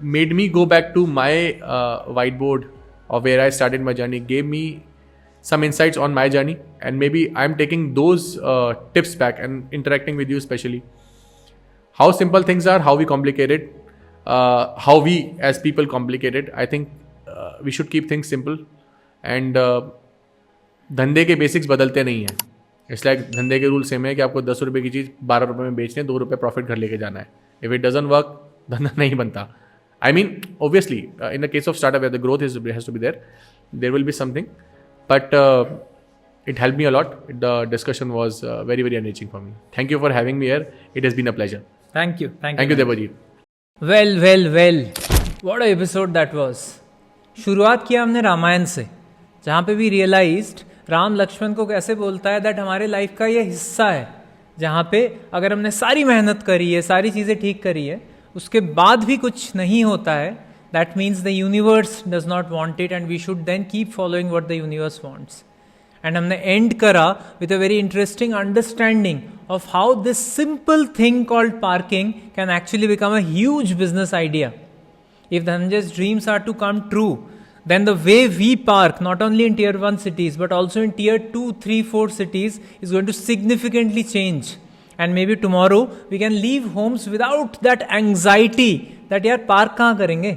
made me go back to my whiteboard of where I started my journey, gave me some insights on my journey, and maybe I'm taking those tips back and interacting with you especially. How simple things are, how we complicate it, how we as people complicate it. I think we should keep things simple, and धंधे के basics बदलते नहीं हैं. It's like धंधे के rule same है कि आपको 10 रुपये की चीज़ 12 रुपये में बेचनी है, 2 रुपये प्रॉफिट घर लेके जाना है. इफ इट डजंट वर्क, धंधा नहीं बनता. I mean obviously in the case of startup where the growth has to be there will be something, but it helped me a lot. The discussion was very, very enriching for me. Thank you for having me here. It has been a pleasure. Thank you, Debajit. Well. What an episode that was. शुरुआत किया हमने रामायण से, जहाँ पे भी realised Ram Lakshman को कैसे बोलता है दैट हमारे लाइफ का ये हिस्सा है, जहाँ पे अगर हमने सारी मेहनत करी है, सारी चीज़ें ठीक करी है, उसके बाद भी कुछ नहीं होता है, that means the universe does not want it and we should then keep following what the universe wants. And हमने एंड करा with a very interesting understanding of how this simple thing called parking can actually become a huge business idea. If Dhananjay's dreams are to come true, then the way we park, not only in tier 1 cities, but also in tier 2, 3, 4 cities is going to significantly change. And maybe tomorrow we can leave homes without that anxiety that yaar park kahan karenge.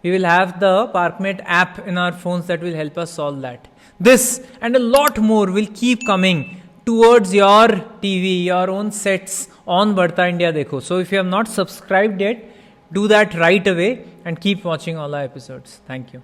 We will have the Parkmate app in our phones that will help us solve that. This and a lot more will keep coming towards your TV, your own sets on Barta India Dekho. So if you have not subscribed yet, do that right away and keep watching all our episodes. Thank you.